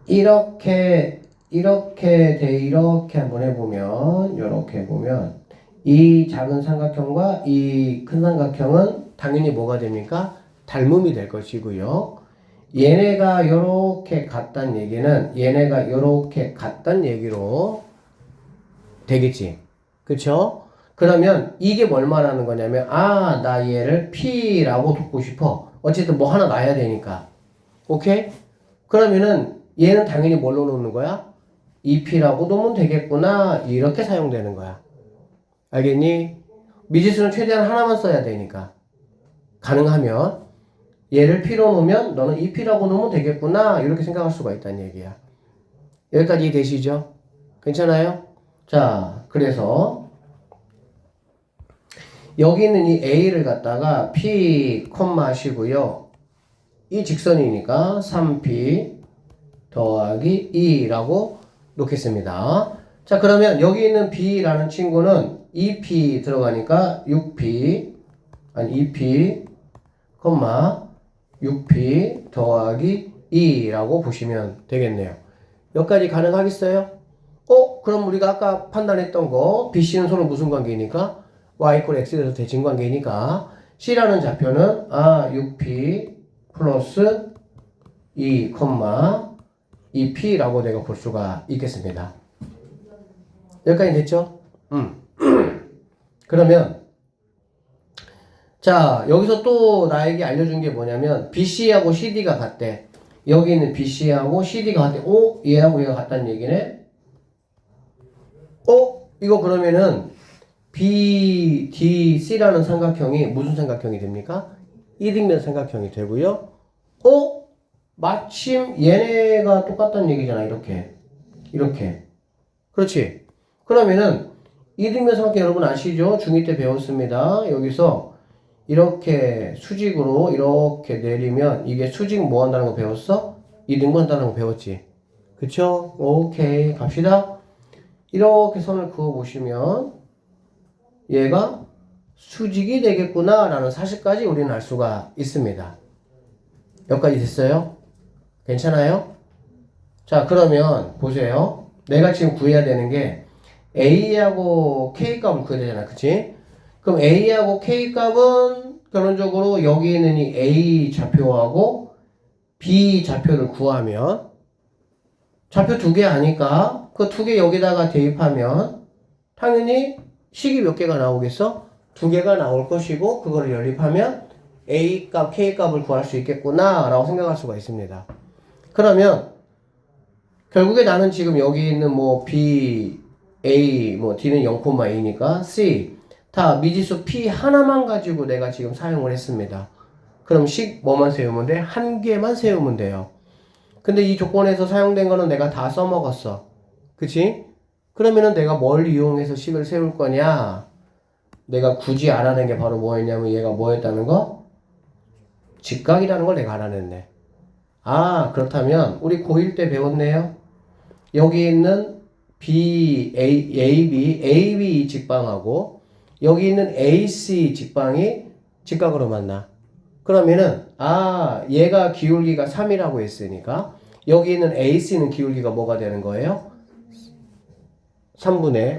이렇게 한번 해보면 이렇게 보면 이 작은 삼각형과 이 큰 삼각형은 당연히 뭐가 됩니까? 닮음이 될 것이고요. 얘네가 이렇게 같다는 얘기는 얘네가 이렇게 같다는 얘기로 되겠지. 그쵸? 그러면 이게 뭘 말하는 거냐면 나 얘를 P라고 돕고 싶어. 어쨌든 뭐 하나 놔야 되니까. 오케이? 그러면은 얘는 당연히 뭘로 놓는 거야? EP라고 놓으면 되겠구나. 이렇게 사용되는 거야. 알겠니? 미지수는 최대한 하나만 써야 되니까. 가능하면 얘를 P로 놓으면 너는 EP라고 놓으면 되겠구나. 이렇게 생각할 수가 있다는 얘기야. 여기까지 되시죠? 괜찮아요? 자, 그래서 여기 있는 이 A를 갖다가 P, 하시고요. 이 직선이니까 3P 더하기 2라고 놓겠습니다. 자, 그러면 여기 있는 B라는 친구는 2P 들어가니까 6P, 2P, 6P 더하기 2라고 보시면 되겠네요. 여기까지 가능하겠어요? 그럼 우리가 아까 판단했던 거 BC는 서로 무슨 관계니까? Y = X에서 대칭 관계니까 C라는 좌표는 6P 플러스 2, 2P라고 내가 볼 수가 있겠습니다. 여기까지 됐죠? 그러면 자, 여기서 또 나에게 알려준 게 뭐냐면 BC하고 CD가 같대. 여기 있는 BC하고 CD가 같대. 얘하고 얘가 같다는 얘기네. 이거 그러면은 BDC라는 삼각형이 무슨 삼각형이 됩니까? 이등변 삼각형이 되고요. 마침 얘네가 똑같다는 얘기잖아. 이렇게. 그렇지. 그러면은 이등변 삼각형 여러분 아시죠? 중2 때 배웠습니다. 여기서 이렇게 수직으로 이렇게 내리면 이게 수직 뭐 한다는 거 배웠어? 이등분 한다는 거 배웠지? 그쵸? 오케이. 갑시다. 이렇게 선을 그어 보시면 얘가 수직이 되겠구나 라는 사실까지 우리는 알 수가 있습니다. 여기까지 됐어요? 괜찮아요? 자, 그러면 보세요. 내가 지금 구해야 되는 게 A하고 K 값을 구해야 되잖아. 그치? 그럼 A하고 K 값은 결론적으로 여기 있는 이 A 좌표하고 B 좌표를 구하면 좌표 두 개 아니까 그 두 개 여기다가 대입하면 당연히 식이 몇 개가 나오겠어? 두 개가 나올 것이고 그거를 연립하면 A 값, K 값을 구할 수 있겠구나 라고 생각할 수가 있습니다. 그러면 결국에 나는 지금 여기 있는 뭐 B, A, 뭐 D는 0,A니까 C 다 미지수 P 하나만 가지고 내가 지금 사용을 했습니다. 그럼 식 뭐만 세우면 돼? 한 개만 세우면 돼요. 근데 이 조건에서 사용된 거는 내가 다 써먹었어. 그치? 그러면은 내가 뭘 이용해서 식을 세울 거냐? 내가 굳이 알아낸 게 바로 뭐였냐면 얘가 뭐였다는 거? 직각이라는 걸 내가 알아냈네. 아, 그렇다면 우리 고1 때 배웠네요. 여기 있는 B, AB 직방하고 여기 있는 AC 직방이 직각으로 만나. 그러면은 얘가 기울기가 3이라고 했으니까 여기 있는 AC는 기울기가 뭐가 되는 거예요?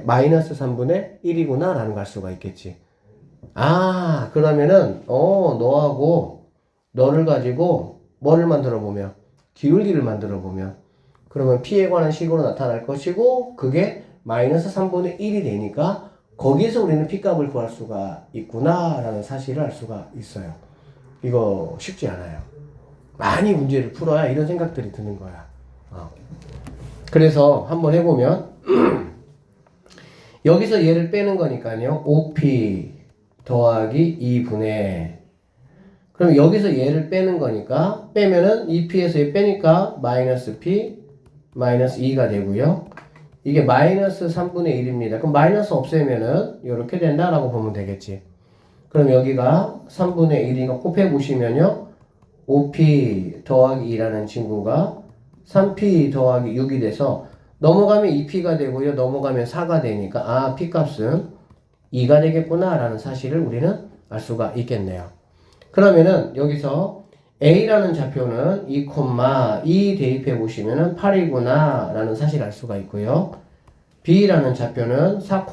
마이너스 3분의 1이구나 라는 걸 알 수가 있겠지. 그러면은 너를 가지고 뭐를 만들어 보면 기울기를 만들어 보면 그러면 P에 관한 식으로 나타날 것이고 그게 마이너스 3분의 1이 되니까 거기에서 우리는 P값을 구할 수가 있구나 라는 사실을 알 수가 있어요. 이거 쉽지 않아요. 많이 문제를 풀어야 이런 생각들이 드는 거야. 그래서 한번 해보면 여기서 얘를 빼는 거니까요. 5P 더하기 2분의 그럼 여기서 얘를 빼는 거니까 빼면은 2P에서 얘 빼니까 마이너스 P 마이너스 2가 되고요. 이게 마이너스 3분의 1입니다. 그럼 마이너스 없애면은 이렇게 된다라고 보면 되겠지. 그럼 여기가 3분의 1이니까 곱해보시면요. 5P 더하기 2라는 친구가 3P 더하기 6이 돼서 넘어가면 2P가 되고요. 넘어가면 4가 되니까 P값은 2가 되겠구나 라는 사실을 우리는 알 수가 있겠네요. 그러면은 여기서 A라는 좌표는 2, 대입해 보시면은 8이구나 라는 사실을 알 수가 있고요. B라는 좌표는 4,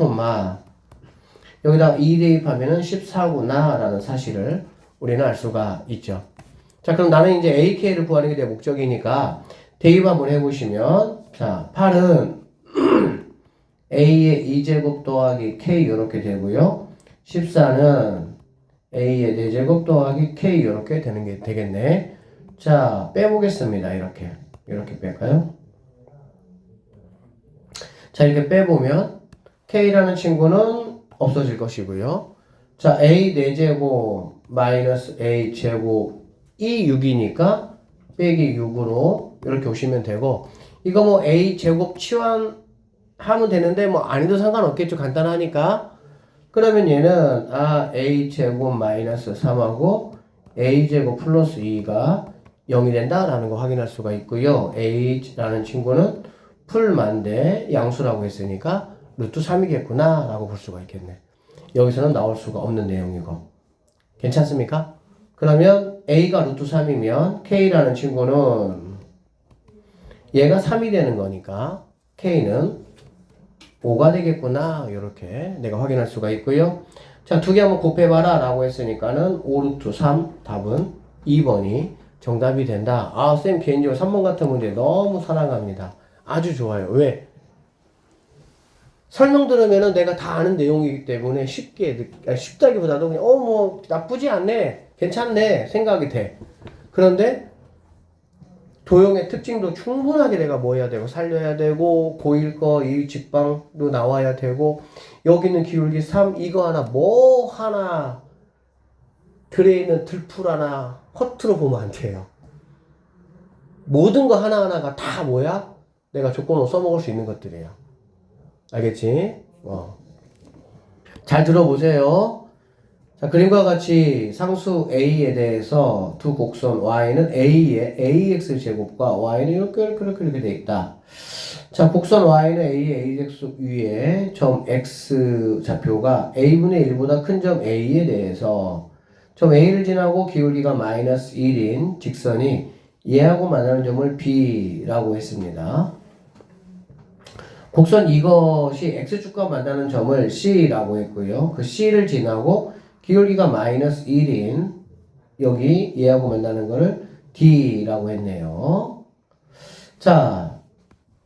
여기다 2 대입하면은 14구나 라는 사실을 우리는 알 수가 있죠. 자, 그럼 나는 이제 AK를 구하는 게 내 목적이니까 대입 한번 해보시면 자, 8은 A의 2제곱 더하기 K 이렇게 되고요. 14는 A의 4제곱 더하기 K 이렇게 되는 게 되겠네. 자, 빼보겠습니다. 이렇게 뺄까요? 자, 이렇게 빼보면 K라는 친구는 없어질 것이고요. 자, A 4제곱 마이너스 A 제곱 이 6이니까 빼기 6으로 이렇게 오시면 되고 이거 뭐 A 제곱 치환하면 되는데 뭐 아니도 상관없겠죠. 간단하니까. 그러면 얘는 A 제곱 마이너스 3하고 A 제곱 플러스 2가 0이 된다라는 거 확인할 수가 있고요. A라는 친구는 풀만데 양수라고 했으니까 루트 3이겠구나 라고 볼 수가 있겠네. 여기서는 나올 수가 없는 내용이고. 괜찮습니까? 그러면 A가 루트 3이면 K라는 친구는 얘가 3이 되는 거니까 K는 5가 되겠구나. 이렇게 내가 확인할 수가 있고요. 자, 두 개 한번 곱해봐라 라고 했으니까는 5루트 3 답은 2번이 정답이 된다. 쌤 개인적으로 3번 같은 문제 너무 사랑합니다. 아주 좋아요. 왜? 설명 들으면은 내가 다 아는 내용이기 때문에 쉽다기보다도 그냥 뭐 나쁘지 않네, 괜찮네 생각이 돼. 그런데 도형의 특징도 충분하게 내가 뭐 해야 되고 살려야 되고 고1 거 이 직방도 나와야 되고 여기는 기울기 3 이거 하나 뭐 하나 들어있는 들풀 하나 허투루 보면 안 돼요. 모든 거 하나하나가 다 뭐야? 내가 조건으로 써먹을 수 있는 것들이에요. 알겠지? 잘 들어보세요. 자, 그림과 같이 상수 A에 대해서 두 곡선 Y는 A의 AX 제곱과 Y는 이렇게 돼 있다. 자, 곡선 Y는 A의 AX 위에 점 X 좌표가 A분의 1보다 큰 점 A에 대해서 점 A를 지나고 기울기가 마이너스 1인 직선이 얘하고 만나는 점을 B라고 했습니다. 곡선 이것이 X축과 만나는 점을 C라고 했고요. 그 C를 지나고 기울기가 마이너스 1인 여기 얘하고 만나는 거를 D라고 했네요. 자,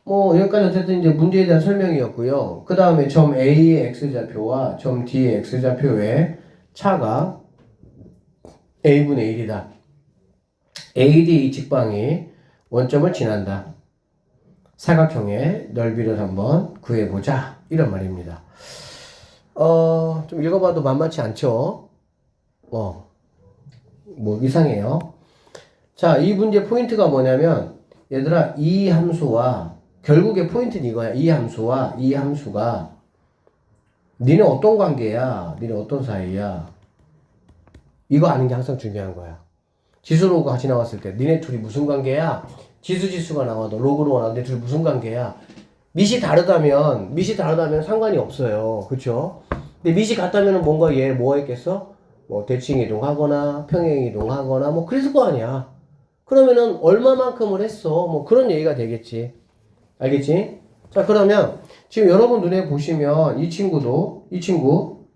뭐 여기까지 어쨌든 이제 문제에 대한 설명이었고요. 그 다음에 점 A의 X좌표와 점 D의 X좌표의 차가 A분의 1이다. AD 이 직방이 원점을 지난다. 사각형의 넓이를 한번 구해보자. 이런 말입니다. 좀 읽어봐도 만만치 않죠? 뭐 이상해요. 자, 이 문제 포인트가 뭐냐면, 얘들아, 이 함수와, 결국에 포인트는 이거야. 이 함수와 이 함수가, 니네 어떤 관계야? 니네 어떤 사이야? 이거 아는 게 항상 중요한 거야. 지수 로그 같이 나왔을 때, 니네 둘이 무슨 관계야? 지수가 나와도, 로그로 나와도 니네 둘이 무슨 관계야? 밑이 다르다면 상관이 없어요. 그쵸? 근데 밑이 같다면 뭔가 얘 뭐 했겠어? 뭐 대칭 이동하거나 평행 이동하거나 뭐 그랬을 거 아니야. 그러면은 얼마만큼을 했어? 뭐 그런 얘기가 되겠지. 알겠지? 자, 그러면 지금 여러분 눈에 보시면 이 친구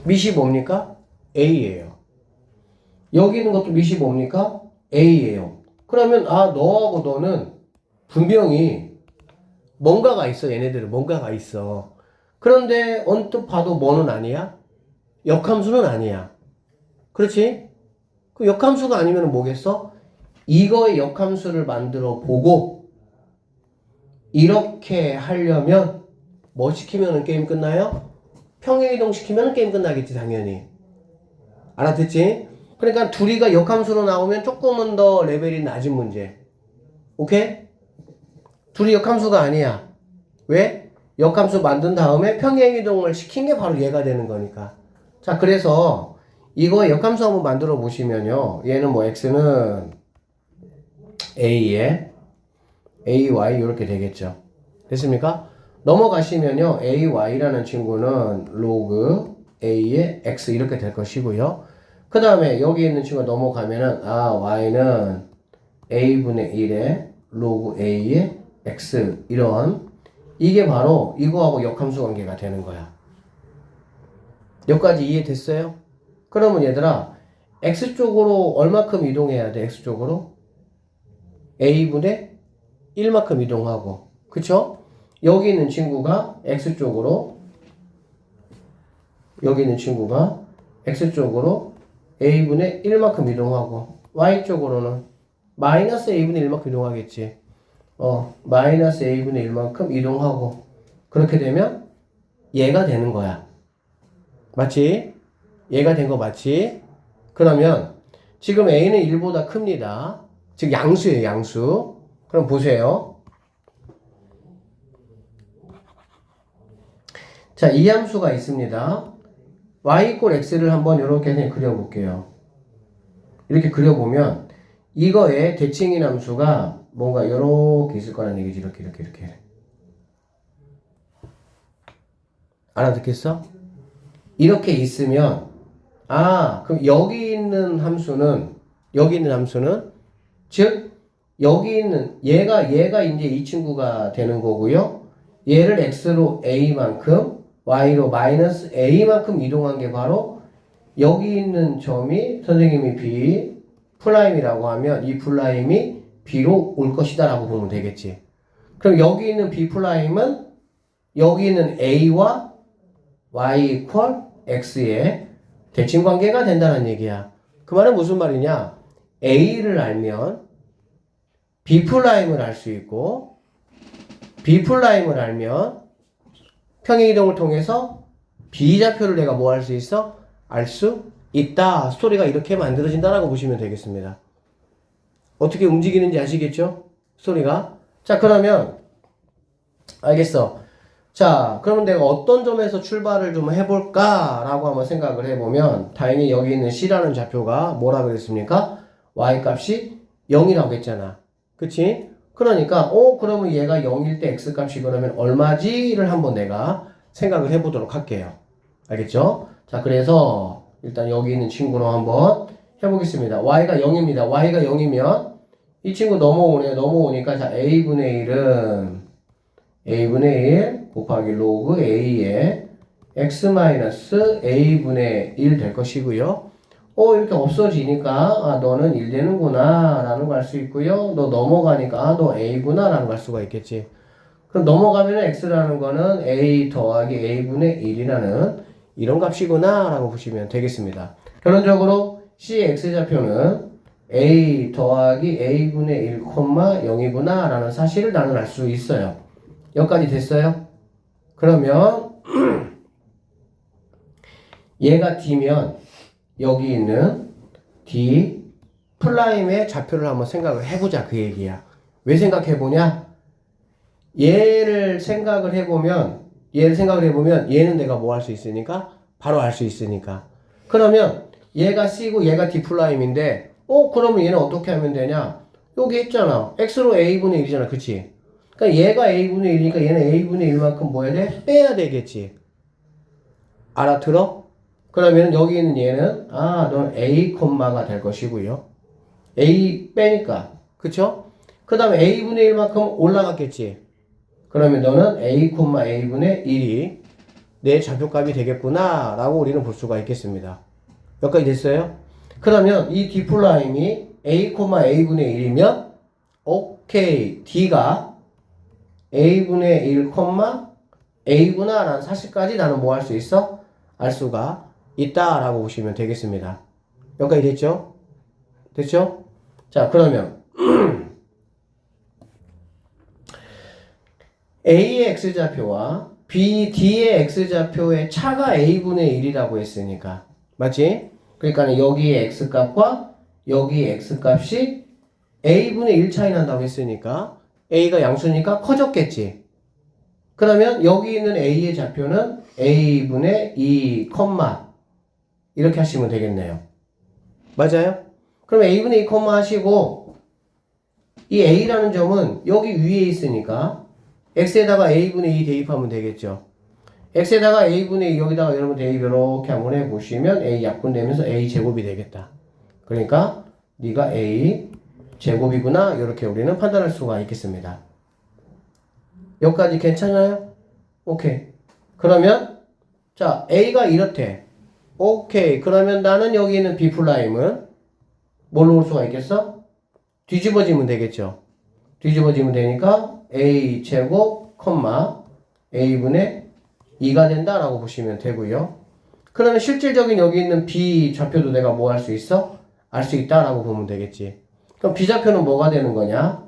밑이 뭡니까? A예요. 여기 있는 것도 밑이 뭡니까? A예요. 그러면 너하고 너는 분명히 뭔가가 있어. 얘네들은 뭔가가 있어. 그런데 언뜻 봐도 뭐는 아니야? 역함수는 아니야. 그렇지? 그 역함수가 아니면 뭐겠어? 이거의 역함수를 만들어 보고 이렇게 하려면 뭐 시키면 게임 끝나요? 평행이동 시키면 게임 끝나겠지, 당연히. 알아듣지? 그러니까 둘이가 역함수로 나오면 조금은 더 레벨이 낮은 문제. 오케이? 둘이 역함수가 아니야. 왜? 역함수 만든 다음에 평행이동을 시킨 게 바로 얘가 되는 거니까. 자, 그래서 이거 역함수 한번 만들어 보시면요. 얘는 뭐 x는 a에 ay 이렇게 되겠죠. 됐습니까? 넘어가시면요. ay라는 친구는 로그 a의 x 이렇게 될 것이고요. 그 다음에 여기 있는 친구가 넘어가면은 y는 a분의 1에 로그 a의 x 이런 이게 바로 이거하고 역함수 관계가 되는 거야. 여기까지 이해됐어요? 그러면 얘들아 x쪽으로 얼마큼 이동해야 돼? x쪽으로 a분의 1만큼 이동하고 그쵸? 여기 있는 친구가 x쪽으로 a분의 1만큼 이동하고 y쪽으로는 마이너스 a분의 1만큼 이동하겠지. 마이너스 a분의 1만큼 이동하고 그렇게 되면 얘가 되는 거야. 맞지? 얘가 된 거 맞지? 그러면 지금 a는 1보다 큽니다. 즉 양수예요, 양수. 그럼 보세요. 자, 이 함수가 있습니다. y = x를 한번 이렇게 그냥 그려볼게요. 이렇게 그려보면 이거의 대칭인 함수가 뭔가 이렇게 있을 거라는 얘기지. 이렇게. 알아듣겠어? 이렇게 있으면 그럼 여기 있는 함수는 즉 여기 있는 얘가 이제 이 친구가 되는 거고요. 얘를 x로 a만큼 y로 마이너스 a만큼 이동한 게 바로 여기 있는 점이 선생님이 b 프라임이라고 하면 이 프라임이 b로 올 것이다 라고 보면 되겠지. 그럼 여기 있는 b 프라임은 여기 있는 a와 y = x의 대칭 관계가 된다는 얘기야. 그 말은 무슨 말이냐? a를 알면 b'을 알 수 있고 b'을 알면 평행이동을 통해서 b좌표를 내가 뭐 할 수 있어? 알 수 있다. 스토리가 이렇게 만들어진다라고 보시면 되겠습니다. 어떻게 움직이는지 아시겠죠? 스토리가. 자, 그러면 알겠어. 자, 그러면 내가 어떤 점에서 출발을 좀 해볼까라고 한번 생각을 해보면 당연히 여기 있는 C라는 좌표가 뭐라 그랬습니까? Y 값이 0이라고 했잖아. 그치? 그러니까 그러면 얘가 0일 때 X 값이 그러면 얼마지를 한번 내가 생각을 해보도록 할게요. 알겠죠? 자, 그래서 일단 여기 있는 친구로 한번 해보겠습니다. Y가 0입니다. Y가 0이면 이 친구 넘어오네요. 넘어오니까 자, A분의 1은 A분의 1 곱하기 로그 A의 X-A분의 1 될 것이고요. 이렇게 없어지니까 너는 1 되는구나 라는 걸 알 수 있고요. 너 넘어가니까 너 A구나 라는 걸 알 수가 있겠지. 그럼 넘어가면 X라는 거는 A 더하기 A분의 1이라는 이런 값이구나 라고 보시면 되겠습니다. 결론적으로 C X좌표는 A 더하기 A분의 1, 0이구나 라는 사실을 나는 알 수 있어요. 여기까지 됐어요? 그러면 얘가 D면 여기 있는 D 프라임의 좌표를 한번 생각을 해보자 그 얘기야. 왜 생각해보냐? 얘를 생각을 해보면 얘는 내가 뭐 할 수 있으니까? 바로 알 수 있으니까. 그러면 얘가 C고 얘가 D 프라임인데 그러면 얘는 어떻게 하면 되냐? 여기 있잖아. X로 A분의 1이잖아. 그치? 그러니까 얘가 A분의 1이니까 얘는 A분의 1만큼 뭐 해야 돼? 빼야 되겠지. 알아들어? 그러면 여기 있는 얘는 넌 A, 가 될 것이고요. A 빼니까. 그쵸? 그 다음에 A분의 1만큼 올라갔겠지. 그러면 너는 A, A분의 1이 내 좌표값이 되겠구나 라고 우리는 볼 수가 있겠습니다. 여기까지 됐어요? 그러면 이 D 프라임이 A, A분의 1이면 오케이. D가 A분의 1, A구나 라는 사실까지 나는 뭐 할 수 있어? 알 수가 있다 라고 보시면 되겠습니다. 여기까지 됐죠? 됐죠? 자, 그러면 A의 X좌표와 D의 X좌표의 차가 A분의 1이라고 했으니까 맞지? 그러니까 여기의 X값과 여기의 X값이 A분의 1 차이 난다고 했으니까 A가 양수니까 커졌겠지. 그러면 여기 있는 A의 좌표는 A분의 2, 이렇게 하시면 되겠네요. 맞아요? 그럼 A분의 2, 하시고 이 A라는 점은 여기 위에 있으니까 X에다가 A분의 2 대입하면 되겠죠. X에다가 A분의 2 여기다가 여러분 대입 이렇게 한번 해보시면 A 약분되면서 A 제곱이 되겠다. 그러니까 네가 A 제곱이구나 이렇게 우리는 판단할 수가 있겠습니다. 여기까지 괜찮아요? 오케이. 그러면 자 A가 이렇대. 오케이. 그러면 나는 여기 있는 B 프라임은 뭘로 올 수가 있겠어? 뒤집어지면 되겠죠. 뒤집어지면 되니까 A 제곱, A분의 2가 된다라고 보시면 되고요. 그러면 실질적인 여기 있는 B 좌표도 내가 뭐 할 수 있어? 알 수 있다라고 보면 되겠지. 그럼 B 좌표는 뭐가 되는 거냐?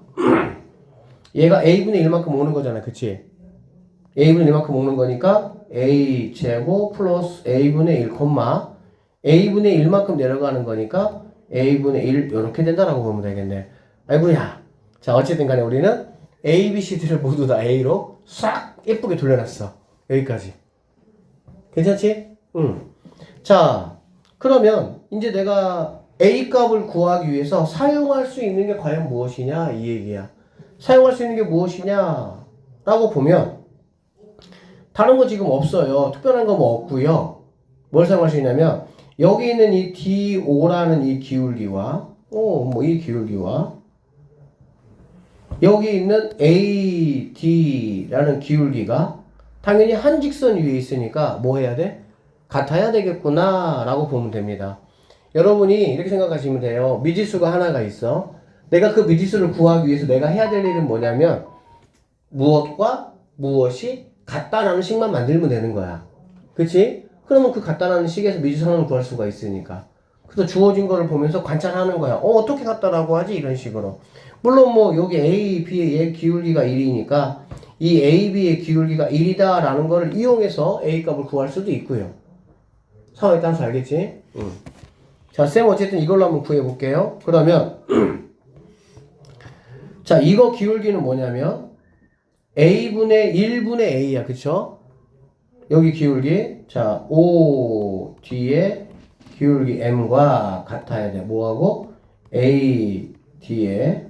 얘가 A분의 1만큼 오는 거잖아. 그치? A분의 1만큼 오는 거니까 A 제곱 플러스 A분의 1, A분의 1만큼 내려가는 거니까 A분의 1 이렇게 된다라고 보면 되겠네. 아이고야. 자, 어쨌든 간에 우리는 A, B, C들을 모두 다 A로 싹 예쁘게 돌려놨어. 여기까지. 괜찮지? 응. 자, 그러면 이제 내가 A 값을 구하기 위해서 사용할 수 있는 게 과연 무엇이냐? 이 얘기야. 사용할 수 있는 게 무엇이냐? 라고 보면 다른 거 지금 없어요. 특별한 거 뭐 없고요. 뭘 사용할 수 있냐면 여기 있는 이 DO라는 이 기울기와 이 기울기와 여기 있는 AD라는 기울기가 당연히 한 직선 위에 있으니까 뭐 해야 돼? 같아야 되겠구나 라고 보면 됩니다. 여러분이 이렇게 생각하시면 돼요. 미지수가 하나가 있어. 내가 그 미지수를 구하기 위해서 내가 해야 될 일은 뭐냐면 무엇과 무엇이 같다라는 식만 만들면 되는 거야. 그치? 그러면 그 같다라는 식에서 미지수 하나를 구할 수가 있으니까. 그래서 주어진 거를 보면서 관찰하는 거야. 어떻게 같다라고 하지? 이런 식으로. 물론 뭐 여기 A, B의 기울기가 1이니까 이 A, B의 기울기가 1이다 라는 거를 이용해서 A 값을 구할 수도 있고요. 상황에 따라서 알겠지? 자, 쌤 어쨌든 이걸로 한번 구해볼게요. 그러면 자, 이거 기울기는 뭐냐면 a분의 1분의 a야. 그쵸? 여기 기울기. 자, O 뒤에 기울기 m과 같아야 돼. 뭐하고? a 뒤에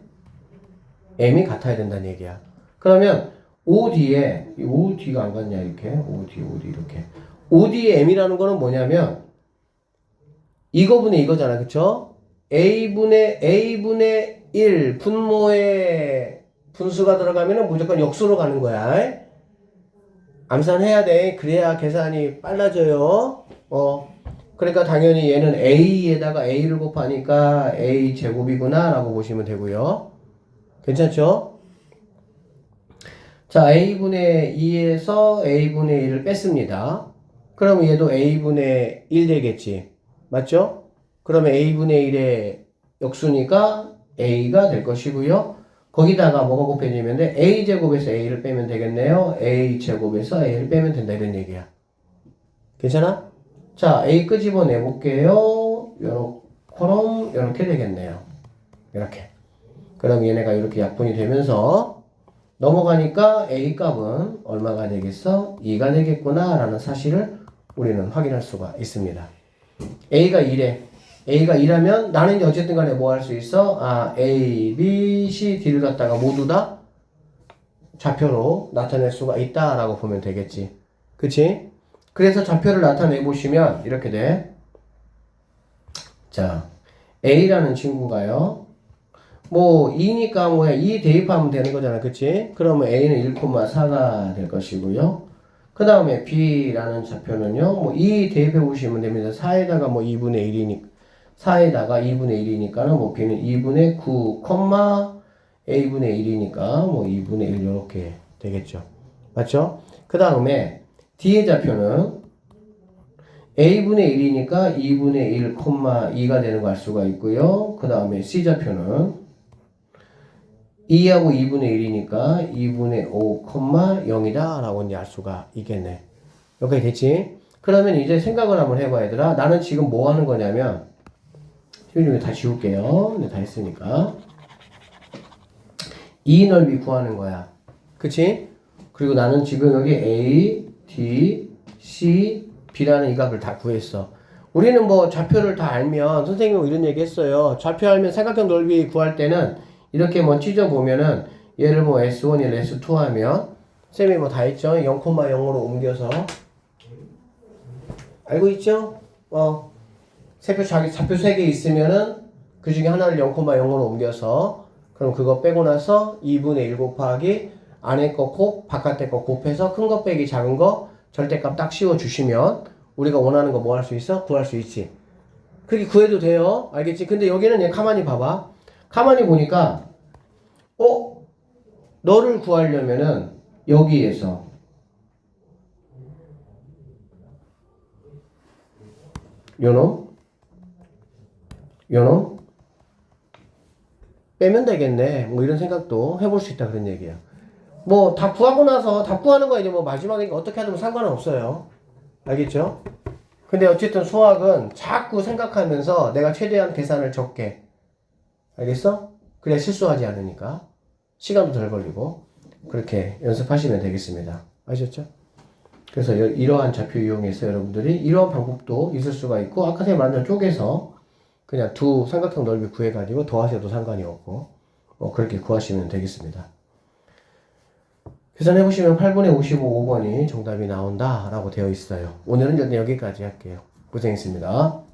m이 같아야 된다는 얘기야. 그러면 O 뒤에, O 뒤가 안 같냐, 이렇게. O 뒤 이렇게. O 뒤에 m이라는 거는 뭐냐면, 이거분의 이거잖아. 그쵸? a분의 1 분모에 분수가 들어가면은 무조건 역수로 가는 거야. 암산해야 돼. 그래야 계산이 빨라져요. 그러니까 당연히 얘는 a에다가 a를 곱하니까 a 제곱이구나 라고 보시면 되고요. 괜찮죠? 자, a분의 2에서 a분의 1을 뺐습니다. 그럼 얘도 a분의 1 되겠지. 맞죠? 그러면 a분의 1의 역수니까 a가 될 것이고요. 거기다가 뭐가 곱해지면 돼? a제곱에서 a를 빼면 되겠네요. a제곱에서 a를 빼면 된다 이런 얘기야. 괜찮아? 자, a 끄집어 내볼게요. 요렇게 이렇게 되겠네요. 이렇게. 그럼 얘네가 이렇게 약분이 되면서 넘어가니까 a 값은 얼마가 되겠어? 2가 되겠구나 라는 사실을 우리는 확인할 수가 있습니다. a가 2래. a가 2라면 나는 이제 어쨌든 간에 뭐 할 수 있어? a, b, c, d를 갖다가 모두 다 좌표로 나타낼 수가 있다라고 보면 되겠지. 그치? 그래서 좌표를 나타내 보시면 이렇게 돼. 자, a라는 친구가요. 뭐 2니까 뭐야 2 대입하면 되는 거잖아. 그치? 그러면 a는 1,4가 될 것이고요. 그 다음에 b라는 좌표는요. 뭐 2 대입해 보시면 됩니다. 4에다가 뭐 2분의 1이니까 4에다가 2분의 1이니까는 뭐 b는 2분의 9, a분의 1이니까 뭐 2분의 1 이렇게 되겠죠. 맞죠? 그 다음에 d의 좌표는 a분의 1이니까 2분의 1, 2가 되는 거 알 수가 있고요. 그 다음에 c 좌표는 2하고 2분의 1이니까 2분의 5, 0이다 라고 이제 알 수가 있겠네. 여기까지 됐지? 그러면 이제 생각을 한번 해봐 얘들아. 나는 지금 뭐 하는 거냐면 시민이 다 지울게요. 네, 다 했으니까. 이 넓이 구하는 거야. 그치? 그리고 나는 지금 여기 A, D, C, B라는 이 값을 다 구했어. 우리는 뭐 좌표를 다 알면 선생님은 이런 얘기 했어요. 좌표 알면 삼각형 넓이 구할 때는 이렇게 뭐 찢어보면은 얘를 뭐 S1이 S2 하면 쌤이 뭐 다 했죠? 0,0으로 옮겨서 알고 있죠? 좌표 3개 있으면은 그 중에 하나를 0,0으로 옮겨서 그럼 그거 빼고 나서 2분의 1 곱하기 안에 거 곱, 바깥에 거 곱해서 큰 거 빼기 작은 거 절대값 딱 씌워 주시면 우리가 원하는 거 뭐 할 수 있어? 구할 수 있지. 그렇게 구해도 돼요. 알겠지? 근데 여기는 얘 가만히 봐봐. 가만히 보니까 너를 구하려면은 여기에서 요놈 빼면 되겠네. 뭐 이런 생각도 해볼 수 있다 그런 얘기야. 뭐 다 구하고 나서 다 구하는 거 이제 뭐 마지막에 어떻게 하든 상관은 없어요. 알겠죠? 근데 어쨌든 수학은 자꾸 생각하면서 내가 최대한 계산을 적게. 알겠어? 그래야 실수하지 않으니까. 시간도 덜 걸리고. 그렇게 연습하시면 되겠습니다. 아셨죠? 그래서 이러한 좌표 이용해서 여러분들이 이러한 방법도 있을 수가 있고, 아까 제가 말한 쪼개서 그냥 두 삼각형 넓이 구해가지고 더하셔도 상관이 없고, 그렇게 구하시면 되겠습니다. 계산해보시면 8분의 55, 5번이 정답이 나온다라고 되어 있어요. 오늘은 여기까지 할게요. 고생했습니다.